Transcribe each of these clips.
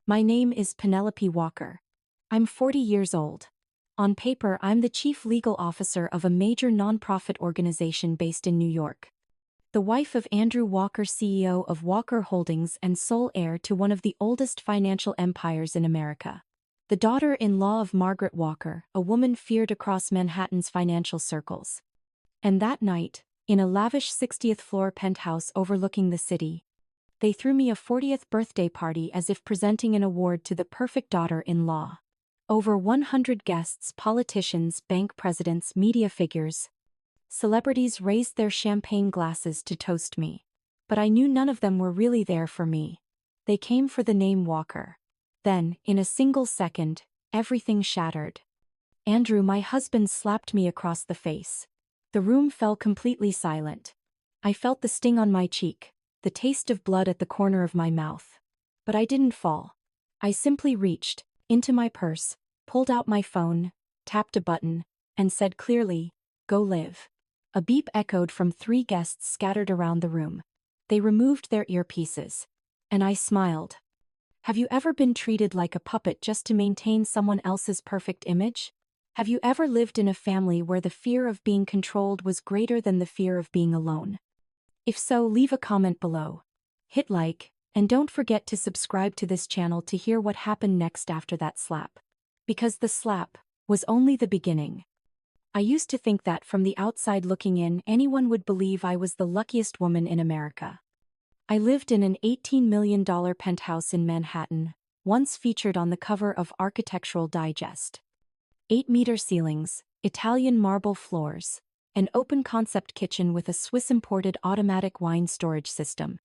My name is Penelope Walker. I'm 40 years old. On paper, I'm the chief legal officer of a major nonprofit organization based in New York. The wife of Andrew Walker, CEO of Walker Holdings and sole heir to one of the oldest financial empires in America. The daughter-in-law of Margaret Walker, a woman feared across Manhattan's financial circles. And that night, in a lavish 60th floor penthouse overlooking the city, they threw me a 40th birthday party as if presenting an award to the perfect daughter-in-law. Over 100 guests, politicians, bank presidents, media figures. Celebrities raised their champagne glasses to toast me. But I knew none of them were really there for me. They came for the name Walker. Then, in a single second, everything shattered. Andrew, my husband, slapped me across the face. The room fell completely silent. I felt the sting on my cheek, the taste of blood at the corner of my mouth. But I didn't fall. I simply reached into my purse, pulled out my phone, tapped a button, and said clearly, "Go live." A beep echoed from 3 guests scattered around the room. They removed their earpieces. And I smiled. Have you ever been treated like a puppet just to maintain someone else's perfect image? Have you ever lived in a family where the fear of being controlled was greater than the fear of being alone? If so, leave a comment below. Hit like, and don't forget to subscribe to this channel to hear what happened next after that slap. Because the slap was only the beginning. I used to think that from the outside looking in, anyone would believe I was the luckiest woman in America. I lived in an $18 million penthouse in Manhattan, once featured on the cover of Architectural Digest. 8-meter ceilings, Italian marble floors, an open-concept kitchen with a Swiss-imported automatic wine storage system.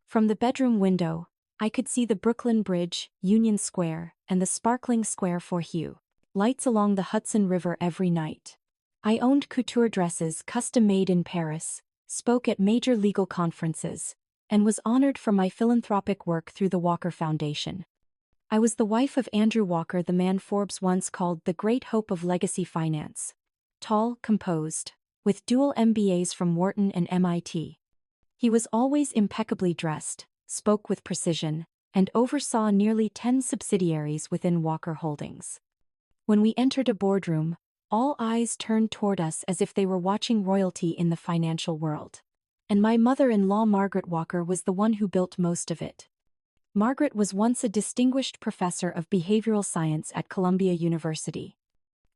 From the bedroom window, I could see the Brooklyn Bridge, Union Square, and the sparkling Square for Hue lights along the Hudson River every night. I owned couture dresses custom-made in Paris, spoke at major legal conferences, and was honored for my philanthropic work through the Walker Foundation. I was the wife of Andrew Walker, the man Forbes once called the great hope of legacy finance. Tall, composed, with dual MBAs from Wharton and MIT. He was always impeccably dressed, spoke with precision, and oversaw nearly 10 subsidiaries within Walker Holdings. When we entered a boardroom, all eyes turned toward us as if they were watching royalty in the financial world. And my mother-in-law Margaret Walker was the one who built most of it. Margaret was once a distinguished professor of behavioral science at Columbia University.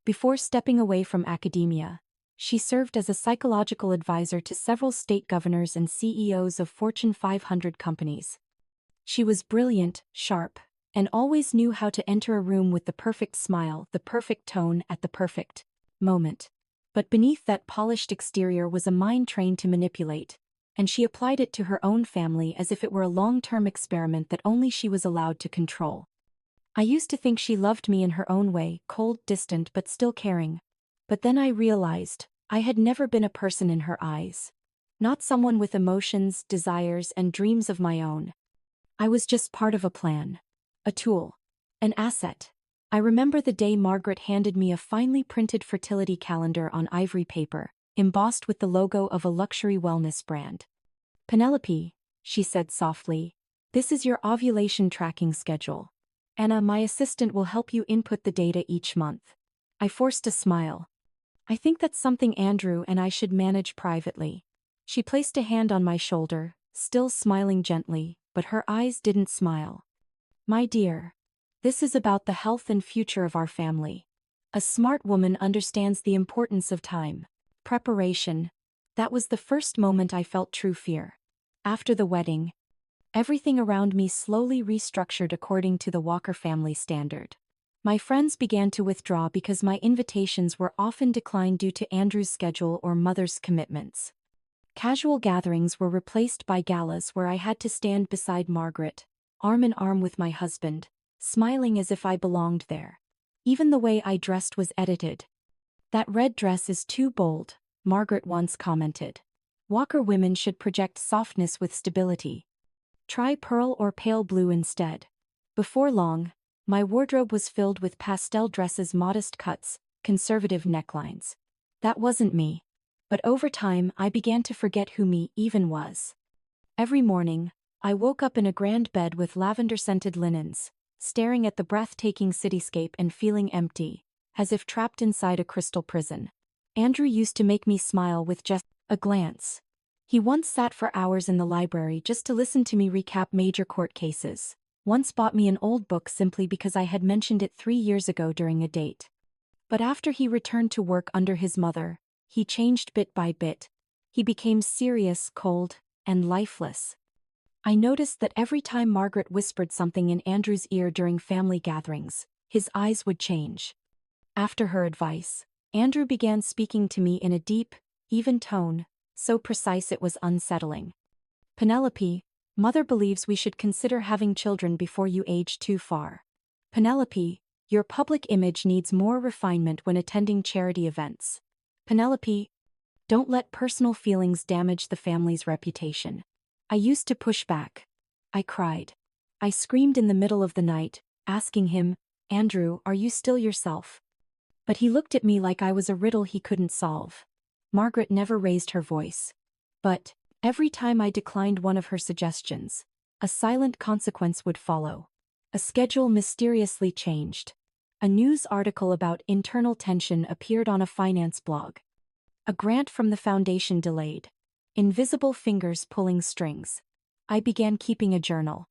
Before stepping away from academia, she served as a psychological advisor to several state governors and CEOs of Fortune 500 companies. She was brilliant, sharp, and always knew how to enter a room with the perfect smile, the perfect tone at the perfect moment. But beneath that polished exterior was a mind trained to manipulate, and she applied it to her own family as if it were a long-term experiment that only she was allowed to control. I used to think she loved me in her own way, cold, distant, but still caring. But then I realized I had never been a person in her eyes. Not someone with emotions, desires, and dreams of my own. I was just part of a plan. A tool. An asset. I remember the day Margaret handed me a finely printed fertility calendar on ivory paper, embossed with the logo of a luxury wellness brand. "Penelope," she said softly, "this is your ovulation tracking schedule. Anna, my assistant, will help you input the data each month." I forced a smile. "I think that's something Andrew and I should manage privately." She placed a hand on my shoulder, still smiling gently, but her eyes didn't smile. "My dear, this is about the health and future of our family. A smart woman understands the importance of time. Preparation." That was the first moment I felt true fear. After the wedding, everything around me slowly restructured according to the Walker family standard. My friends began to withdraw because my invitations were often declined due to Andrew's schedule or mother's commitments. Casual gatherings were replaced by galas where I had to stand beside Margaret, arm in arm with my husband, smiling as if I belonged there. Even the way I dressed was edited. "That red dress is too bold," Margaret once commented. "Walker women should project softness with stability. Try pearl or pale blue instead." Before long, my wardrobe was filled with pastel dresses, modest cuts, conservative necklines. That wasn't me. But over time I began to forget who me even was. Every morning, I woke up in a grand bed with lavender-scented linens, staring at the breathtaking cityscape and feeling empty, as if trapped inside a crystal prison. Andrew used to make me smile with just a glance. He once sat for hours in the library just to listen to me recap major court cases. Once bought me an old book simply because I had mentioned it 3 years ago during a date. But after he returned to work under his mother, he changed bit by bit. He became serious, cold, and lifeless. I noticed that every time Margaret whispered something in Andrew's ear during family gatherings, his eyes would change. After her advice, Andrew began speaking to me in a deep, even tone, so precise it was unsettling. Penelope, Mother believes we should consider having children before you age too far. Penelope, your public image needs more refinement when attending charity events. Penelope, don't let personal feelings damage the family's reputation. I used to push back. I cried. I screamed in the middle of the night, asking him, Andrew, are you still yourself? But he looked at me like I was a riddle he couldn't solve. Margaret never raised her voice. But every time I declined one of her suggestions, a silent consequence would follow. A schedule mysteriously changed. A news article about internal tension appeared on a finance blog. A grant from the foundation delayed. Invisible fingers pulling strings. I began keeping a journal.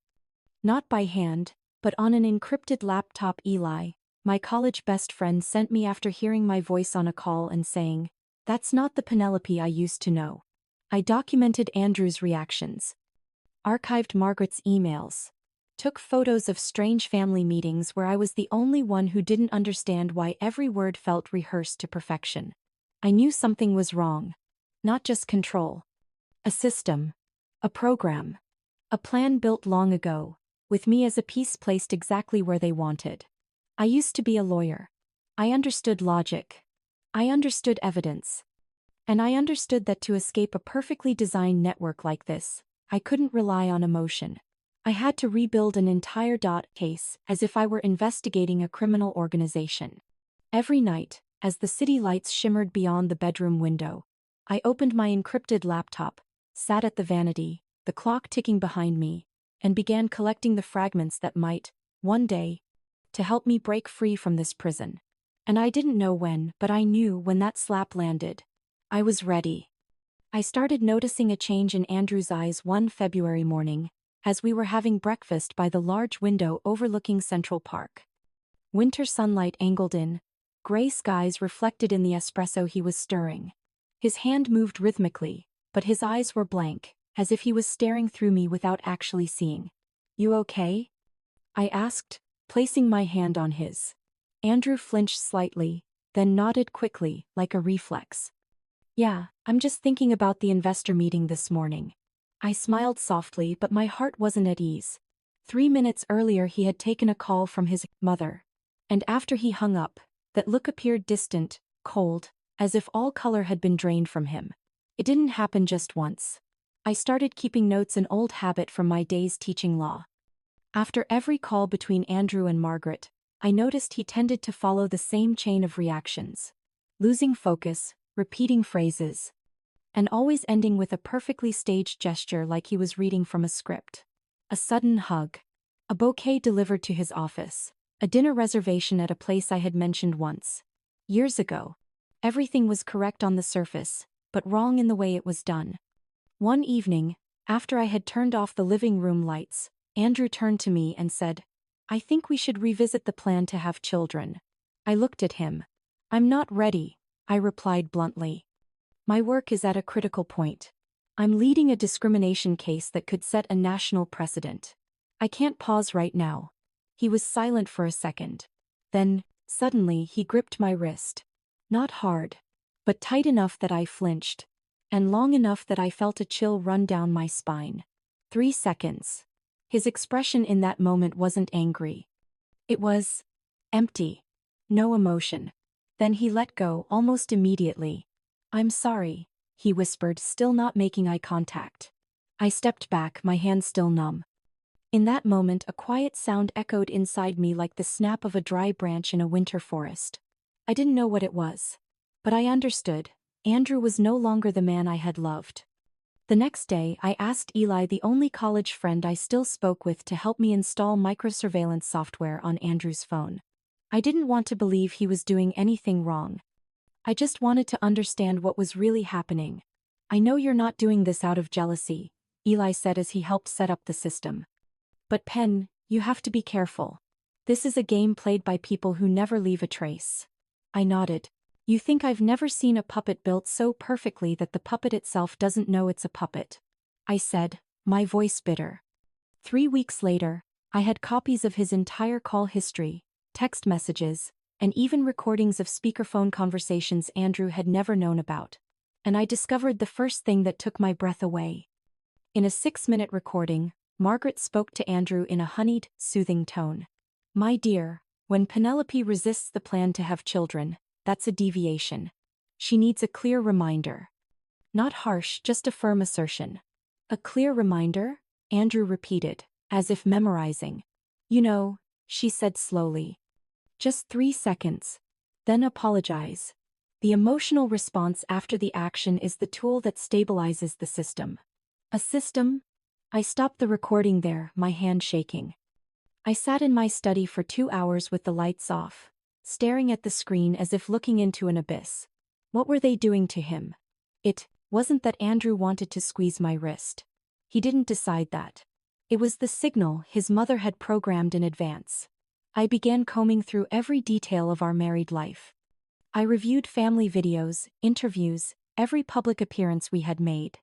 Not by hand, but on an encrypted laptop. Eli, my college best friend, sent me after hearing my voice on a call and saying, "That's not the Penelope I used to know." I documented Andrew's reactions. Archived Margaret's emails. Took photos of strange family meetings where I was the only one who didn't understand why every word felt rehearsed to perfection. I knew something was wrong. Not just control. A system. A program. A plan built long ago, with me as a piece placed exactly where they wanted. I used to be a lawyer. I understood logic. I understood evidence. And I understood that to escape a perfectly designed network like this, I couldn't rely on emotion. I had to rebuild an entire case as if I were investigating a criminal organization. Every night, as the city lights shimmered beyond the bedroom window, I opened my encrypted laptop, sat at the vanity, the clock ticking behind me, and began collecting the fragments that might, one day, to help me break free from this prison. And I didn't know when, but I knew when that slap landed. I was ready. I started noticing a change in Andrew's eyes one February morning, as we were having breakfast by the large window overlooking Central Park. Winter sunlight angled in, gray skies reflected in the espresso he was stirring. His hand moved rhythmically, but his eyes were blank, as if he was staring through me without actually seeing. "You okay?" I asked, placing my hand on his. Andrew flinched slightly, then nodded quickly, like a reflex. "Yeah, I'm just thinking about the investor meeting this morning." I smiled softly, but my heart wasn't at ease. 3 minutes earlier he had taken a call from his mother. And after he hung up, that look appeared distant, cold, as if all color had been drained from him. It didn't happen just once. I started keeping notes, an old habit from my days teaching law. After every call between Andrew and Margaret, I noticed he tended to follow the same chain of reactions. Losing focus, repeating phrases, and always ending with a perfectly staged gesture like he was reading from a script. A sudden hug. A bouquet delivered to his office. A dinner reservation at a place I had mentioned once. Years ago. Everything was correct on the surface, but wrong in the way it was done. One evening, after I had turned off the living room lights, Andrew turned to me and said, "I think we should revisit the plan to have children." I looked at him. "I'm not ready," I replied bluntly. "My work is at a critical point. I'm leading a discrimination case that could set a national precedent. I can't pause right now." He was silent for a second. Then, suddenly, he gripped my wrist. Not hard, but tight enough that I flinched, and long enough that I felt a chill run down my spine. 3 seconds. His expression in that moment wasn't angry. It was empty. No emotion. Then he let go almost immediately. "I'm sorry," he whispered, still not making eye contact. I stepped back, my hand still numb. In that moment, a quiet sound echoed inside me like the snap of a dry branch in a winter forest. I didn't know what it was. But I understood. Andrew was no longer the man I had loved. The next day, I asked Eli, the only college friend I still spoke with, to help me install microsurveillance software on Andrew's phone. I didn't want to believe he was doing anything wrong. I just wanted to understand what was really happening. "I know you're not doing this out of jealousy," Eli said as he helped set up the system. "But Penn, you have to be careful. This is a game played by people who never leave a trace." I nodded. "You think I've never seen a puppet built so perfectly that the puppet itself doesn't know it's a puppet?" I said, my voice bitter. 3 weeks later, I had copies of his entire call history, text messages, and even recordings of speakerphone conversations Andrew had never known about. And I discovered the first thing that took my breath away. In a 6-minute recording, Margaret spoke to Andrew in a honeyed, soothing tone. "My dear, when Penelope resists the plan to have children, that's a deviation. She needs a clear reminder." Not harsh, just a firm assertion. "A clear reminder?" Andrew repeated, as if memorizing. "You know," she said slowly. "Just 3 seconds. Then apologize. The emotional response after the action is the tool that stabilizes the system." "A system?" I stopped the recording there, my hand shaking. I sat in my study for 2 hours with the lights off, staring at the screen as if looking into an abyss. What were they doing to him? It wasn't that Andrew wanted to squeeze my wrist. He didn't decide that. It was the signal his mother had programmed in advance. I began combing through every detail of our married life. I reviewed family videos, interviews, every public appearance we had made.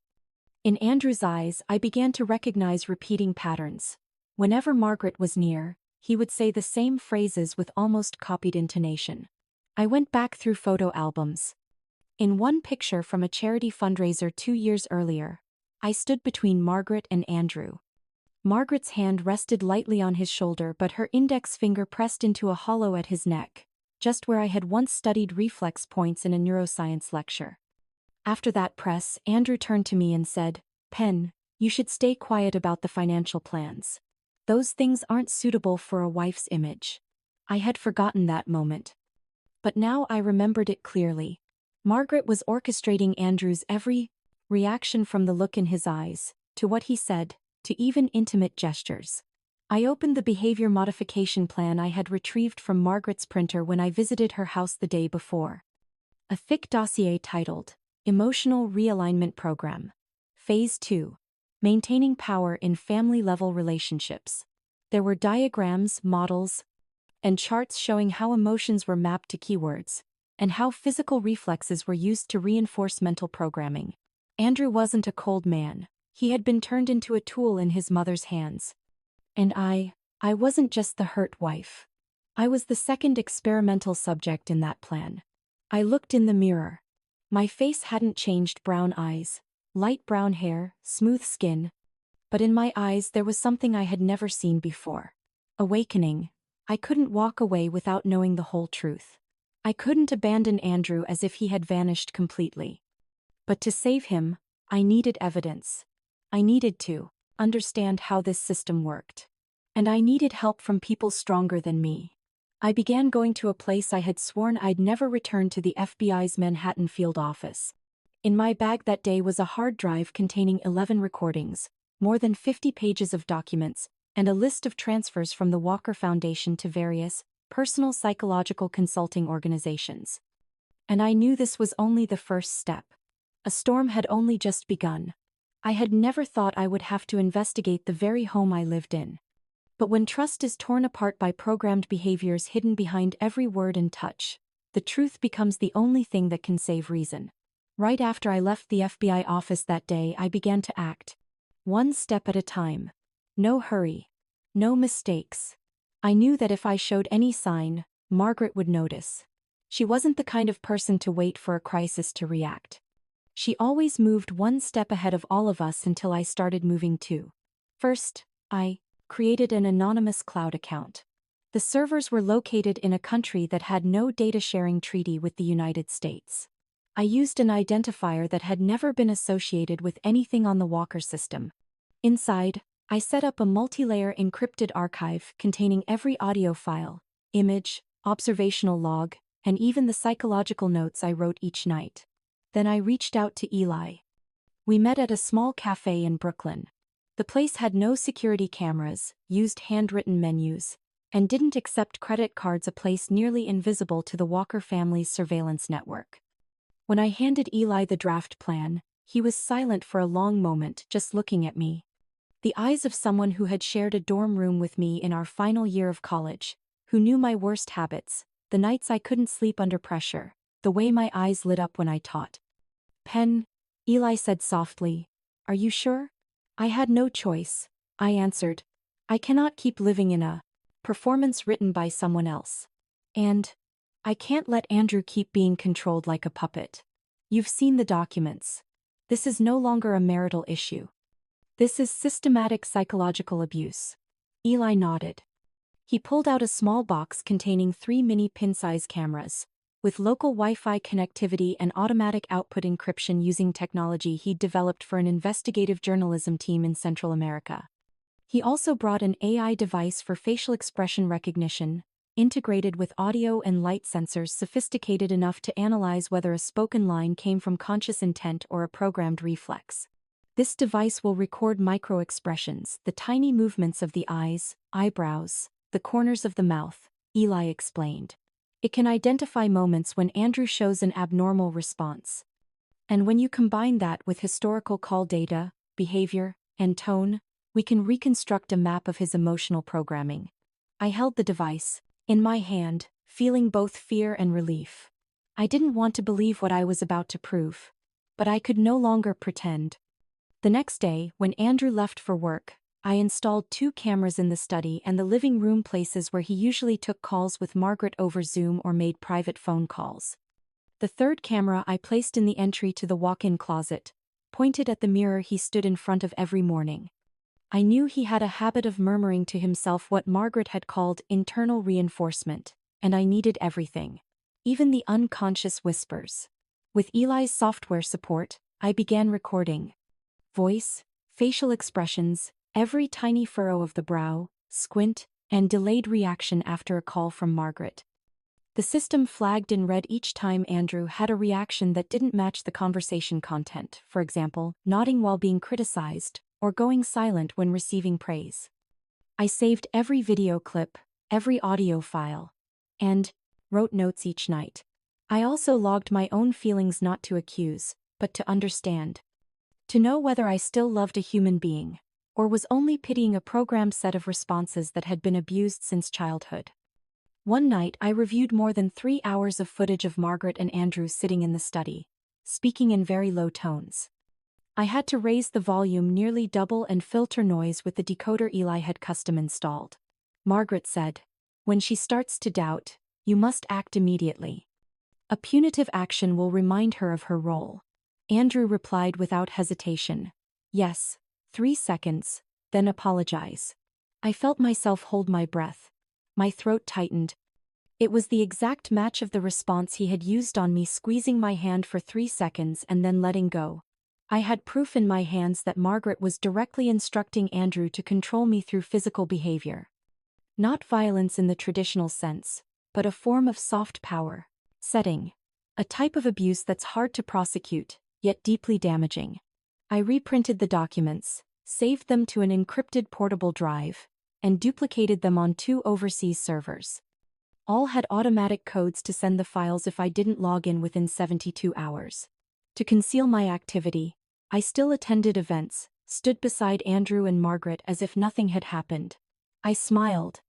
In Andrew's eyes, I began to recognize repeating patterns. Whenever Margaret was near, he would say the same phrases with almost copied intonation. I went back through photo albums. In one picture from a charity fundraiser 2 years earlier, I stood between Margaret and Andrew. Margaret's hand rested lightly on his shoulder, but her index finger pressed into a hollow at his neck, just where I had once studied reflex points in a neuroscience lecture. After that press, Andrew turned to me and said, "Penn, you should stay quiet about the financial plans. Those things aren't suitable for a wife's image." I had forgotten that moment. But now I remembered it clearly. Margaret was orchestrating Andrew's every reaction, from the look in his eyes, to what he said, to even intimate gestures. I opened the behavior modification plan I had retrieved from Margaret's printer when I visited her house the day before. A thick dossier titled, "Emotional Realignment Program. Phase 2. Maintaining Power in Family-Level Relationships." There were diagrams, models, and charts showing how emotions were mapped to keywords, and how physical reflexes were used to reinforce mental programming. Andrew wasn't a cold man. He had been turned into a tool in his mother's hands. And I wasn't just the hurt wife. I was the second experimental subject in that plan. I looked in the mirror. My face hadn't changed: brown eyes, light brown hair, smooth skin. But in my eyes there was something I had never seen before. Awakening. I couldn't walk away without knowing the whole truth. I couldn't abandon Andrew as if he had vanished completely. But to save him, I needed evidence. I needed to understand how this system worked. And I needed help from people stronger than me. I began going to a place I had sworn I'd never return to: the FBI's Manhattan field office. In my bag that day was a hard drive containing 11 recordings, more than 50 pages of documents, and a list of transfers from the Walker Foundation to various personal psychological consulting organizations. And I knew this was only the first step. A storm had only just begun. I had never thought I would have to investigate the very home I lived in. But when trust is torn apart by programmed behaviors hidden behind every word and touch, the truth becomes the only thing that can save reason. Right after I left the FBI office that day, I began to act. One step at a time. No hurry. No mistakes. I knew that if I showed any sign, Margaret would notice. She wasn't the kind of person to wait for a crisis to react. She always moved one step ahead of all of us until I started moving too. First, I created an anonymous cloud account. The servers were located in a country that had no data sharing treaty with the United States. I used an identifier that had never been associated with anything on the Walker system. Inside, I set up a multi-layer encrypted archive containing every audio file, image, observational log, and even the psychological notes I wrote each night. Then I reached out to Eli. We met at a small cafe in Brooklyn. The place had no security cameras, used handwritten menus, and didn't accept credit cards, a place nearly invisible to the Walker family's surveillance network. When I handed Eli the draft plan, he was silent for a long moment, just looking at me. The eyes of someone who had shared a dorm room with me in our final year of college, who knew my worst habits, the nights I couldn't sleep under pressure, the way my eyes lit up when I taught. "Pen," Eli said softly, "are you sure?" "I had no choice," I answered. "I cannot keep living in a performance written by someone else. And I can't let Andrew keep being controlled like a puppet. You've seen the documents. This is no longer a marital issue. This is systematic psychological abuse." Eli nodded. He pulled out a small box containing 3 mini pin-size cameras, with local Wi-Fi connectivity and automatic output encryption using technology he'd developed for an investigative journalism team in Central America. He also brought an AI device for facial expression recognition, integrated with audio and light sensors sophisticated enough to analyze whether a spoken line came from conscious intent or a programmed reflex. This device will record micro-expressions, the tiny movements of the eyes, eyebrows, the corners of the mouth, Eli explained. It can identify moments when Andrew shows an abnormal response. And when you combine that with historical call data, behavior, and tone, we can reconstruct a map of his emotional programming. I held the device in my hand, feeling both fear and relief. I didn't want to believe what I was about to prove, but I could no longer pretend. The next day, when Andrew left for work, I installed 2 cameras in the study and the living room, places where he usually took calls with Margaret over Zoom or made private phone calls. The 3rd camera I placed in the entry to the walk-in closet, pointed at the mirror he stood in front of every morning. I knew he had a habit of murmuring to himself what Margaret had called internal reinforcement, and I needed everything, even the unconscious whispers. With Eli's software support, I began recording voice, facial expressions, every tiny furrow of the brow, squint, and delayed reaction after a call from Margaret. The system flagged in red each time Andrew had a reaction that didn't match the conversation content, for example, nodding while being criticized, or going silent when receiving praise. I saved every video clip, every audio file, and wrote notes each night. I also logged my own feelings, not to accuse, but to understand. To know whether I still loved a human being, or was only pitying a programmed set of responses that had been abused since childhood. One night I reviewed more than 3 hours of footage of Margaret and Andrew sitting in the study, speaking in very low tones. I had to raise the volume nearly double and filter noise with the decoder Eli had custom installed. Margaret said, "When she starts to doubt, you must act immediately. A punitive action will remind her of her role." Andrew replied without hesitation, "Yes, 3 seconds, then apologize." I felt myself hold my breath. My throat tightened. It was the exact match of the response he had used on me, squeezing my hand for 3 seconds and then letting go. I had proof in my hands that Margaret was directly instructing Andrew to control me through physical behavior. Not violence in the traditional sense, but a form of soft power. Setting. A type of abuse that's hard to prosecute, yet deeply damaging. I reprinted the documents, saved them to an encrypted portable drive, and duplicated them on 2 overseas servers. All had automatic codes to send the files if I didn't log in within 72 hours. To conceal my activity, I still attended events, stood beside Andrew and Margaret as if nothing had happened. I smiled.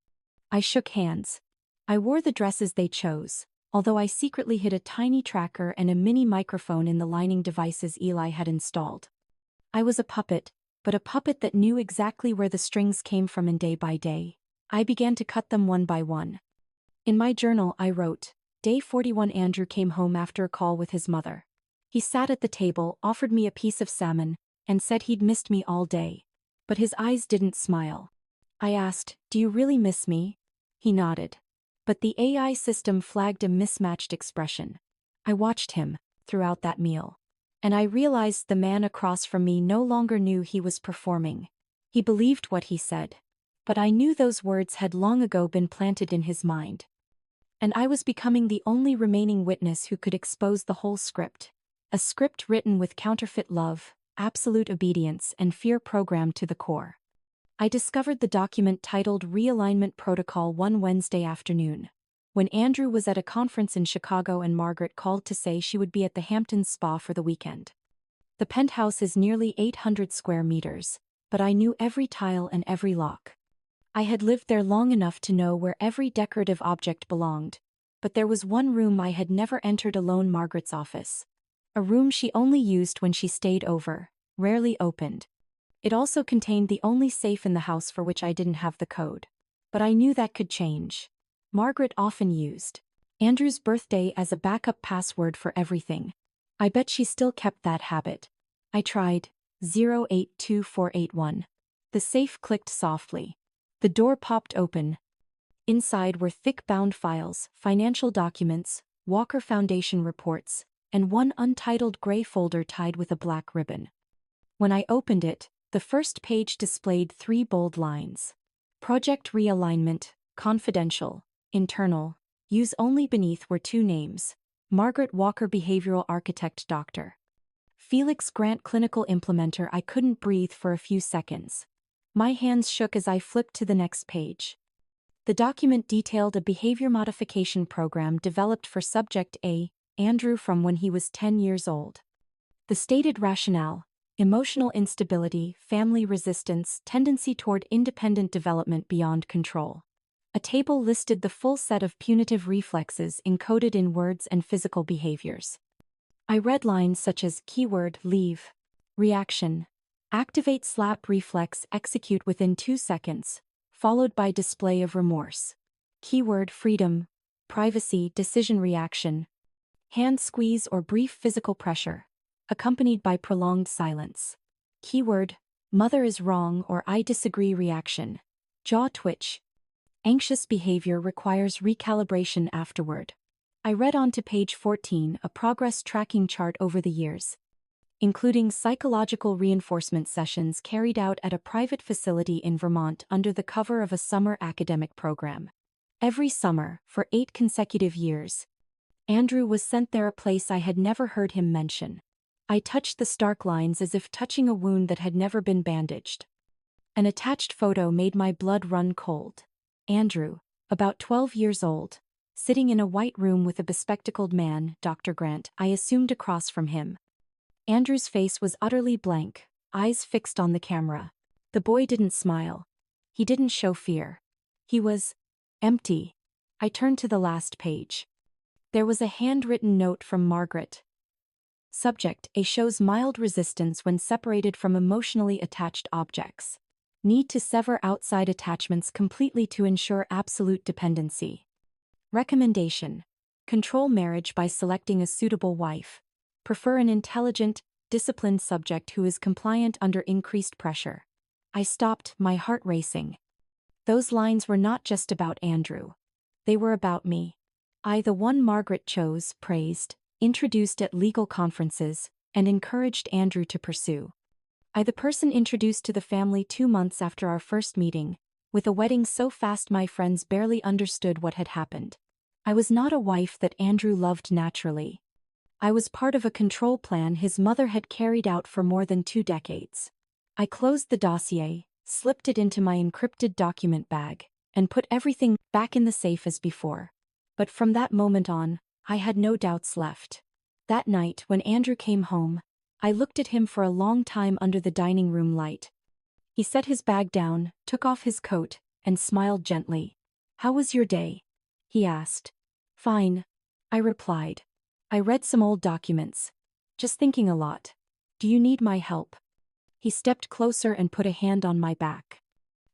I shook hands. I wore the dresses they chose, although I secretly hid a tiny tracker and a mini microphone in the lining devices Eli had installed. I was a puppet, but a puppet that knew exactly where the strings came from, and day by day, I began to cut them one by one. In my journal I wrote, Day 41. Andrew came home after a call with his mother. He sat at the table, offered me a piece of salmon, and said he'd missed me all day. But his eyes didn't smile. I asked, "Do you really miss me?" He nodded. But the AI system flagged a mismatched expression. I watched him throughout that meal, and I realized the man across from me no longer knew he was performing. He believed what he said, but I knew those words had long ago been planted in his mind. And I was becoming the only remaining witness who could expose the whole script. A script written with counterfeit love, absolute obedience and fear programmed to the core. I discovered the document titled Realignment Protocol one Wednesday afternoon, when Andrew was at a conference in Chicago and Margaret called to say she would be at the Hamptons Spa for the weekend. The penthouse is nearly 800 square meters, but I knew every tile and every lock. I had lived there long enough to know where every decorative object belonged, but there was one room I had never entered alone: Margaret's office. A room she only used when she stayed over, rarely opened. It also contained the only safe in the house for which I didn't have the code. But I knew that could change. Margaret often used Andrew's birthday as a backup password for everything. I bet she still kept that habit. I tried 082481. The safe clicked softly. The door popped open. Inside were thick bound files, financial documents, Walker Foundation reports, and one untitled gray folder tied with a black ribbon. When I opened it, the first page displayed 3 bold lines. Project Realignment, Confidential, Internal, Use Only. Beneath were 2 names: Margaret Walker, Behavioral Architect, Dr. Felix Grant, Clinical Implementer. I couldn't breathe for a few seconds. My hands shook as I flipped to the next page. The document detailed a behavior modification program developed for Subject A, Andrew, from when he was 10 years old. The stated rationale: emotional instability, family resistance, tendency toward independent development beyond control. A table listed the full set of punitive reflexes encoded in words and physical behaviors. I read lines such as keyword leave, reaction, activate slap reflex, execute within 2 seconds, followed by display of remorse. Keyword freedom, privacy, decision reaction, hand squeeze or brief physical pressure, accompanied by prolonged silence. Keyword mother is wrong or I disagree reaction, jaw twitch. Anxious behavior requires recalibration afterward. I read on to page 14, a progress tracking chart over the years, including psychological reinforcement sessions carried out at a private facility in Vermont under the cover of a summer academic program. Every summer, for 8 consecutive years, Andrew was sent there, a place I had never heard him mention. I touched the stark lines as if touching a wound that had never been bandaged. An attached photo made my blood run cold. Andrew, about 12 years old, sitting in a white room with a bespectacled man, Dr. Grant, I assumed, across from him. Andrew's face was utterly blank, eyes fixed on the camera. The boy didn't smile. He didn't show fear. He was empty. I turned to the last page. There was a handwritten note from Margaret. Subject A shows mild resistance when separated from emotionally attached objects. Need to sever outside attachments completely to ensure absolute dependency. Recommendation: control marriage by selecting a suitable wife. Prefer an intelligent, disciplined subject who is compliant under increased pressure. I stopped, my heart racing. Those lines were not just about Andrew. They were about me. I, the one Margaret chose, praised, introduced at legal conferences, and encouraged Andrew to pursue. I, the person introduced to the family 2 months after our first meeting, with a wedding so fast my friends barely understood what had happened. I was not a wife that Andrew loved naturally. I was part of a control plan his mother had carried out for more than 2 decades. I closed the dossier, slipped it into my encrypted document bag, and put everything back in the safe as before. But from that moment on, I had no doubts left. That night, when Andrew came home, I looked at him for a long time under the dining room light. He set his bag down, took off his coat, and smiled gently. "How was your day?" he asked. "Fine," I replied. "I read some old documents. Just thinking a lot. Do you need my help?" He stepped closer and put a hand on my back.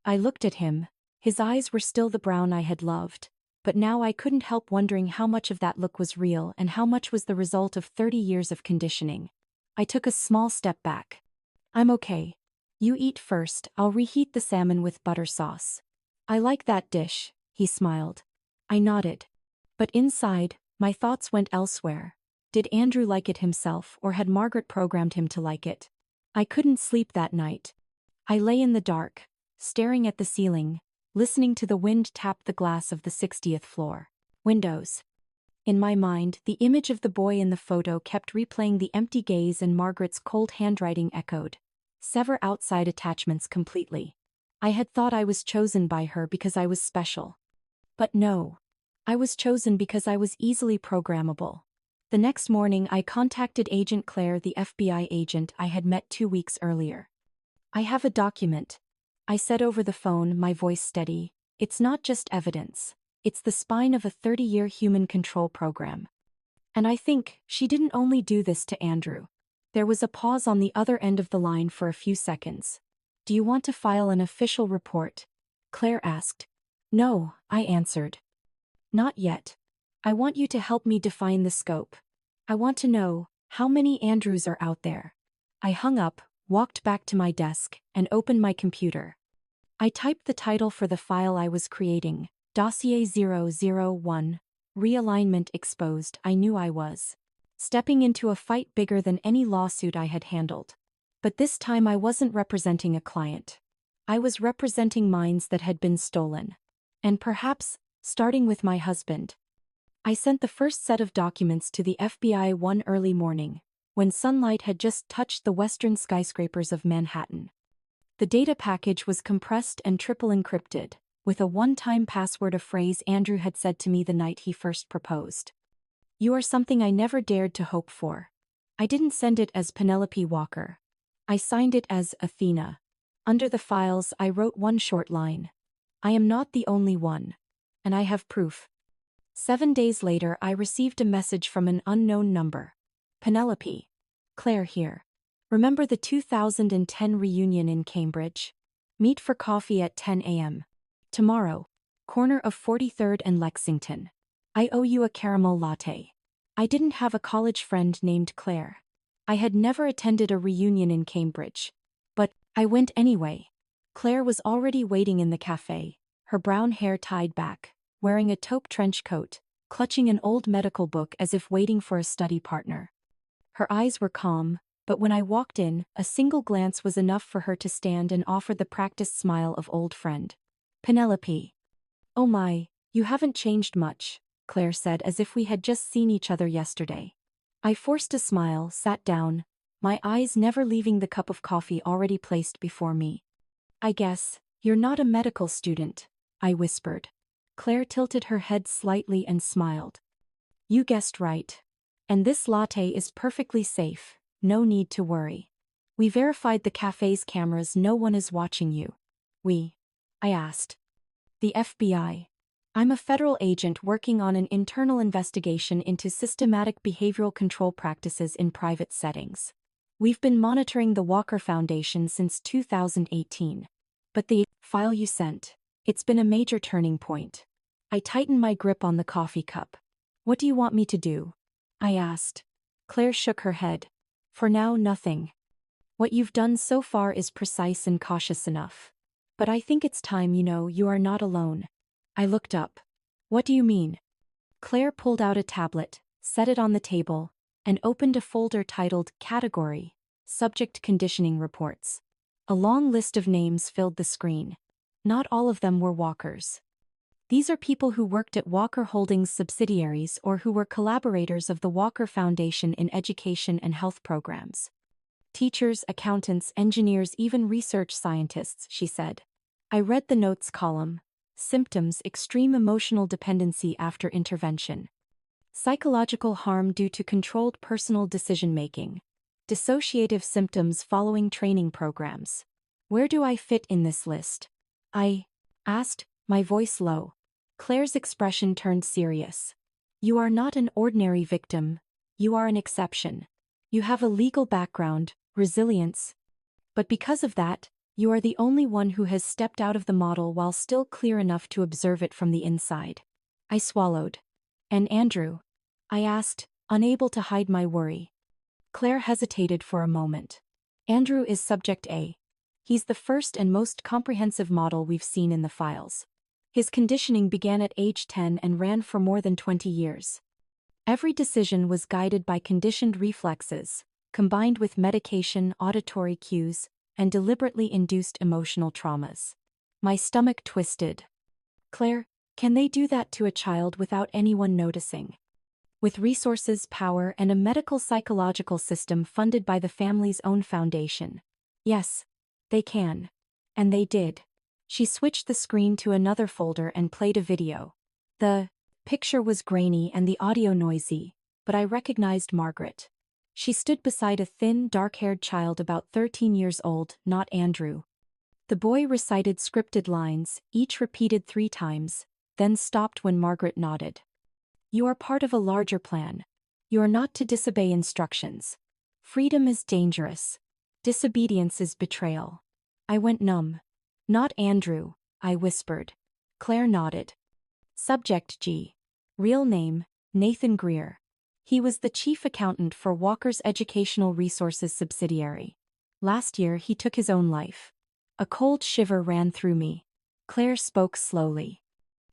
I looked at him. His eyes were still the brown I had loved, but now I couldn't help wondering how much of that look was real and how much was the result of 30 years of conditioning. I took a small step back. "I'm okay. You eat first, I'll reheat the salmon with butter sauce." "I like that dish," he smiled. I nodded. But inside, my thoughts went elsewhere. Did Andrew like it himself, or had Margaret programmed him to like it? I couldn't sleep that night. I lay in the dark, staring at the ceiling, listening to the wind tap the glass of the 60th floor windows. In my mind, the image of the boy in the photo kept replaying, the empty gaze and Margaret's cold handwriting echoed. Sever outside attachments completely. I had thought I was chosen by her because I was special. But no. I was chosen because I was easily programmable. The next morning I contacted Agent Claire, the FBI agent I had met 2 weeks earlier. "I have a document," I said over the phone, my voice steady. "It's not just evidence. It's the spine of a 30-year human control program." And I think she didn't only do this to Andrew. There was a pause on the other end of the line for a few seconds. "Do you want to file an official report?" Claire asked. "No," I answered. "Not yet. I want you to help me define the scope. I want to know, how many Andrews are out there?" I hung up, walked back to my desk, and opened my computer. I typed the title for the file I was creating, Dossier 001, Realignment Exposed. I knew I was stepping into a fight bigger than any lawsuit I had handled. But this time I wasn't representing a client. I was representing minds that had been stolen. And perhaps, starting with my husband. I sent the first set of documents to the FBI one early morning, when sunlight had just touched the western skyscrapers of Manhattan. The data package was compressed and triple encrypted, with a one-time password, a phrase Andrew had said to me the night he first proposed. "You are something I never dared to hope for." I didn't send it as Penelope Walker. I signed it as Athena. Under the files I wrote one short line. "I am not the only one. And I have proof." 7 days later I received a message from an unknown number. "Penelope. Claire here. Remember the 2010 reunion in Cambridge? Meet for coffee at 10 a.m. tomorrow. Corner of 43rd and Lexington. I owe you a caramel latte." I didn't have a college friend named Claire. I had never attended a reunion in Cambridge. But I went anyway. Claire was already waiting in the cafe, her brown hair tied back, wearing a taupe trench coat, clutching an old medical book as if waiting for a study partner. Her eyes were calm, but when I walked in, a single glance was enough for her to stand and offer the practiced smile of old friend. "Penelope. Oh my, you haven't changed much," Claire said as if we had just seen each other yesterday. I forced a smile, sat down, my eyes never leaving the cup of coffee already placed before me. "I guess, you're not a medical student," I whispered. Claire tilted her head slightly and smiled. "You guessed right. And this latte is perfectly safe, no need to worry. We verified the cafe's cameras, no one is watching you." "We?" I asked. "The FBI. I'm a federal agent working on an internal investigation into systematic behavioral control practices in private settings. We've been monitoring the Walker Foundation since 2018. But the file you sent, it's been a major turning point." I tightened my grip on the coffee cup. "What do you want me to do?" I asked. Claire shook her head. "For now, nothing. What you've done so far is precise and cautious enough. But I think it's time you are not alone." I looked up. "What do you mean?" Claire pulled out a tablet, set it on the table, and opened a folder titled Category, Subject Conditioning Reports. A long list of names filled the screen. Not all of them were Walkers. These are people who worked at Walker Holdings subsidiaries or who were collaborators of the Walker Foundation in education and health programs. Teachers, accountants, engineers, even research scientists, she said. I read the notes column. Symptoms: extreme emotional dependency after intervention. Psychological harm due to controlled personal decision-making. Dissociative symptoms following training programs. Where do I fit in this list? I asked, my voice low. Claire's expression turned serious. You are not an ordinary victim. You are an exception. You have a legal background, resilience. But because of that, you are the only one who has stepped out of the model while still clear enough to observe it from the inside. I swallowed. And Andrew? I asked, unable to hide my worry. Claire hesitated for a moment. Andrew is Subject A. He's the first and most comprehensive model we've seen in the files. His conditioning began at age 10 and ran for more than 20 years. Every decision was guided by conditioned reflexes, combined with medication, auditory cues, and deliberately induced emotional traumas. My stomach twisted. Claire, can they do that to a child without anyone noticing? with resources, power, and a medical psychological system funded by the family's own foundation. Yes, they can. And they did. She switched the screen to another folder and played a video. The picture was grainy and the audio noisy, but I recognized Margaret. She stood beside a thin, dark-haired child about 13 years old, not Andrew. The boy recited scripted lines, each repeated 3 times, then stopped when Margaret nodded. You are part of a larger plan. You are not to disobey instructions. Freedom is dangerous. Disobedience is betrayal. I went numb. Not Andrew, I whispered. Claire nodded. Subject G. Real name, Nathan Greer. He was the chief accountant for Walker's Educational Resources subsidiary. Last year he took his own life. A cold shiver ran through me. Claire spoke slowly.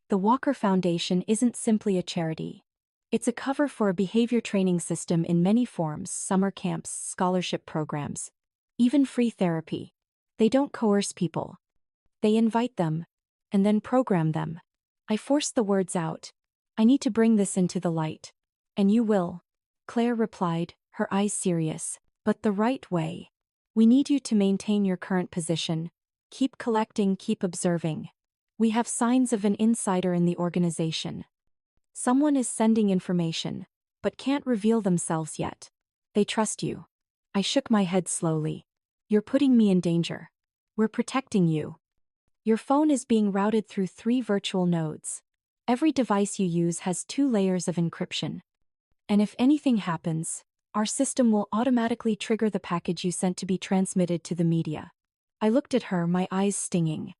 The Walker Foundation isn't simply a charity. It's a cover for a behavior training system in many forms: summer camps, scholarship programs, even free therapy. They don't coerce people. They invite them, and then program them. I forced the words out. I need to bring this into the light. And you will. Claire replied, her eyes serious. But the right way. We need you to maintain your current position. Keep collecting, keep observing. We have signs of an insider in the organization. Someone is sending information, but can't reveal themselves yet. They trust you. I shook my head slowly. You're putting me in danger. We're protecting you. Your phone is being routed through 3 virtual nodes. Every device you use has 2 layers of encryption. And if anything happens, our system will automatically trigger the package you sent to be transmitted to the media. I looked at her, my eyes stinging.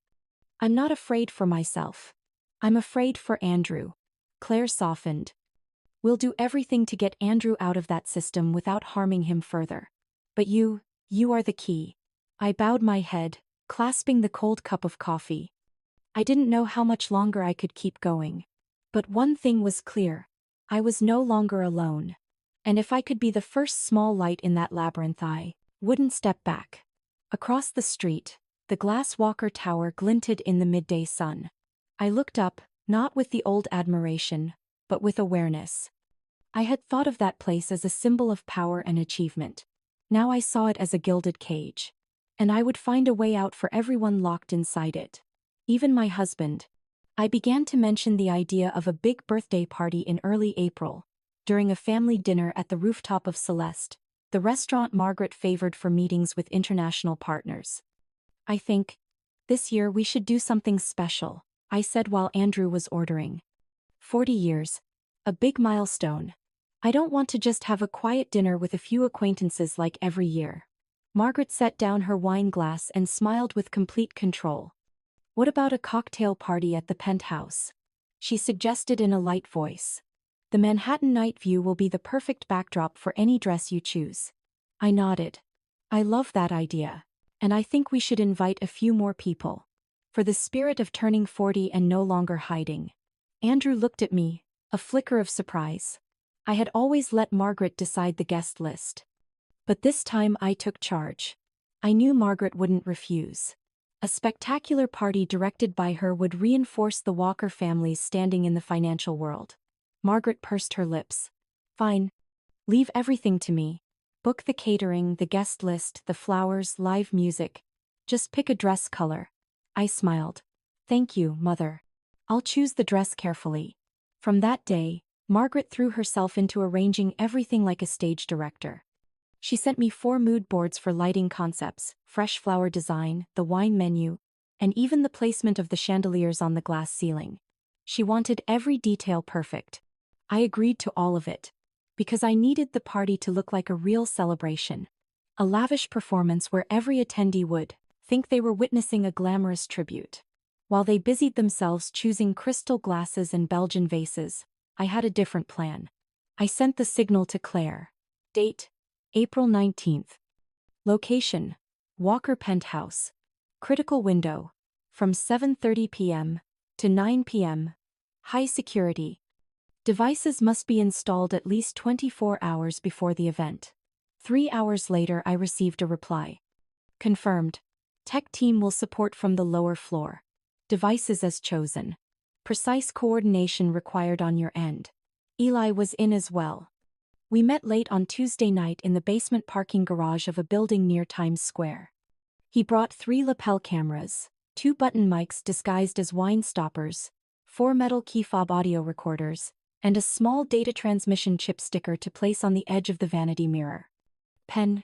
I'm not afraid for myself. I'm afraid for Andrew. Claire softened. We'll do everything to get Andrew out of that system without harming him further. But you are the key. I bowed my head, clasping the cold cup of coffee. I didn't know how much longer I could keep going. But one thing was clear. I was no longer alone. And if I could be the first small light in that labyrinth, I wouldn't step back. Across the street, the glass Walker Tower glinted in the midday sun. I looked up, not with the old admiration, but with awareness. I had thought of that place as a symbol of power and achievement. Now I saw it as a gilded cage. And I would find a way out for everyone locked inside it. Even my husband. I began to mention the idea of a big birthday party in early April, during a family dinner at the rooftop of Celeste, the restaurant Margaret favored for meetings with international partners. I think, this year we should do something special, I said while Andrew was ordering. 40 years. A big milestone. I don't want to just have a quiet dinner with a few acquaintances like every year. Margaret set down her wine glass and smiled with complete control. What about a cocktail party at the Penthouse? She suggested in a light voice. The Manhattan night view will be the perfect backdrop for any dress you choose. I nodded. I love that idea. And I think we should invite a few more people. For the spirit of turning 40 and no longer hiding. Andrew looked at me, a flicker of surprise. I had always let Margaret decide the guest list. But this time I took charge. I knew Margaret wouldn't refuse. A spectacular party directed by her would reinforce the Walker family's standing in the financial world. Margaret pursed her lips. Fine. Leave everything to me. Book the catering, the guest list, the flowers, live music. Just pick a dress color. I smiled. Thank you, Mother. I'll choose the dress carefully. From that day, Margaret threw herself into arranging everything like a stage director. She sent me 4 mood boards for lighting concepts, fresh flower design, the wine menu, and even the placement of the chandeliers on the glass ceiling. She wanted every detail perfect. I agreed to all of it. Because I needed the party to look like a real celebration. A lavish performance where every attendee would think they were witnessing a glamorous tribute. While they busied themselves choosing crystal glasses and Belgian vases, I had a different plan. I sent the signal to Claire. Date: April 19th. Location: Walker Penthouse. Critical window: from 7:30 p.m. to 9 p.m. High security. Devices must be installed at least 24 hours before the event. 3 hours later I received a reply. Confirmed. Tech team will support from the lower floor. Devices as chosen. Precise coordination required on your end. Eli was in as well. We met late on Tuesday night in the basement parking garage of a building near Times Square. He brought 3 lapel cameras, 2 button mics disguised as wine stoppers, 4 metal key fob audio recorders, and a small data transmission chip sticker to place on the edge of the vanity mirror. "Pen,"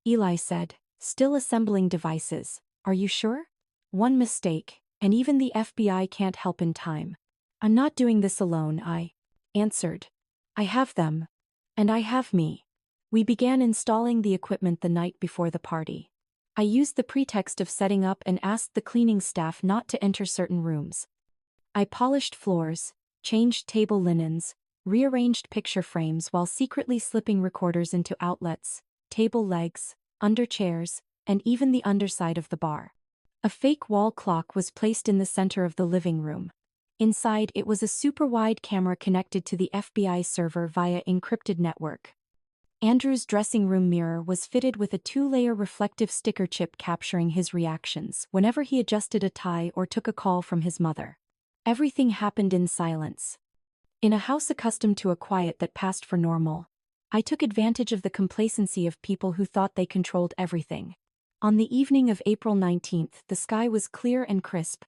Eli said, "still assembling devices, are you sure? One mistake, and even the FBI can't help in time." "I'm not doing this alone," I answered. "I have them. And I have me." We began installing the equipment the night before the party. I used the pretext of setting up and asked the cleaning staff not to enter certain rooms. I polished floors, changed table linens, rearranged picture frames while secretly slipping recorders into outlets, table legs, under chairs, and even the underside of the bar. A fake wall clock was placed in the center of the living room. Inside it was a super-wide camera connected to the FBI server via encrypted network. Andrew's dressing room mirror was fitted with a 2-layer reflective sticker chip capturing his reactions whenever he adjusted a tie or took a call from his mother. Everything happened in silence. In a house accustomed to a quiet that passed for normal, I took advantage of the complacency of people who thought they controlled everything. On the evening of April 19th, the sky was clear and crisp.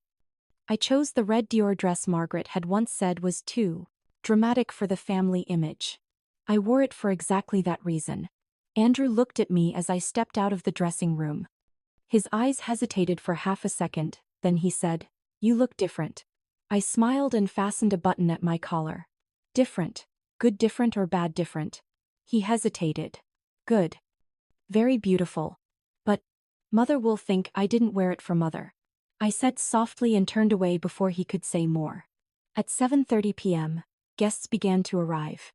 I chose the red Dior dress Margaret had once said was too dramatic for the family image. I wore it for exactly that reason. Andrew looked at me as I stepped out of the dressing room. His eyes hesitated for half a second, then he said, "You look different." I smiled and fastened a button at my collar. "Different? Good different or bad different?" He hesitated. "Good. Very beautiful. But Mother will think I didn't wear it for Mother." I said softly and turned away before he could say more. At 7:30 p.m., guests began to arrive.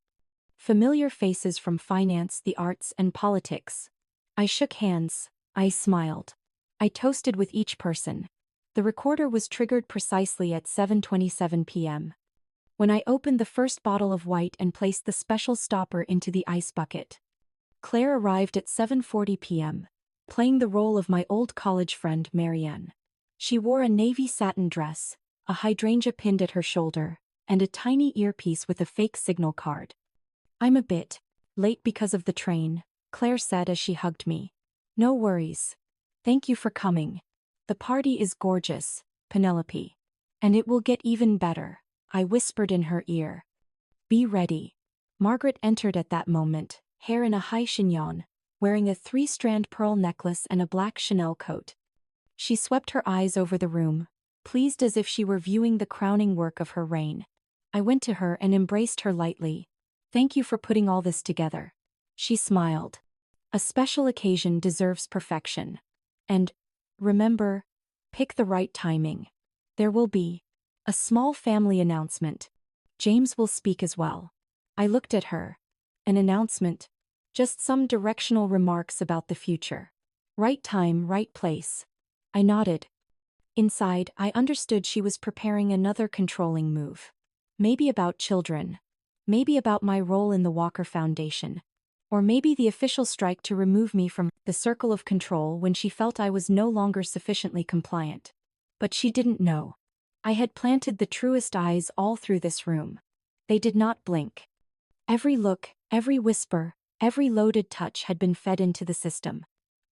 Familiar faces from finance, the arts, and politics. I shook hands. I smiled. I toasted with each person. The recorder was triggered precisely at 7:27 p.m. when I opened the first bottle of white and placed the special stopper into the ice bucket. Claire arrived at 7:40 p.m., playing the role of my old college friend Marianne. She wore a navy satin dress, a hydrangea pinned at her shoulder, and a tiny earpiece with a fake signal card. "I'm a bit late because of the train," Claire said as she hugged me. "No worries. Thank you for coming. The party is gorgeous, Penelope. And it will get even better," I whispered in her ear. "Be ready." Margaret entered at that moment, hair in a high chignon, wearing a 3-strand pearl necklace and a black Chanel coat. She swept her eyes over the room, pleased as if she were viewing the crowning work of her reign. I went to her and embraced her lightly. "Thank you for putting all this together." She smiled. "A special occasion deserves perfection. And, remember, pick the right timing. There will be a small family announcement. James will speak as well." I looked at her. An announcement? Just some directional remarks about the future. Right time, right place. I nodded. Inside, I understood she was preparing another controlling move. Maybe about children. Maybe about my role in the Walker Foundation. Or maybe the official strike to remove me from the circle of control when she felt I was no longer sufficiently compliant. But she didn't know. I had planted the truest eyes all through this room. They did not blink. Every look, every whisper, every loaded touch had been fed into the system.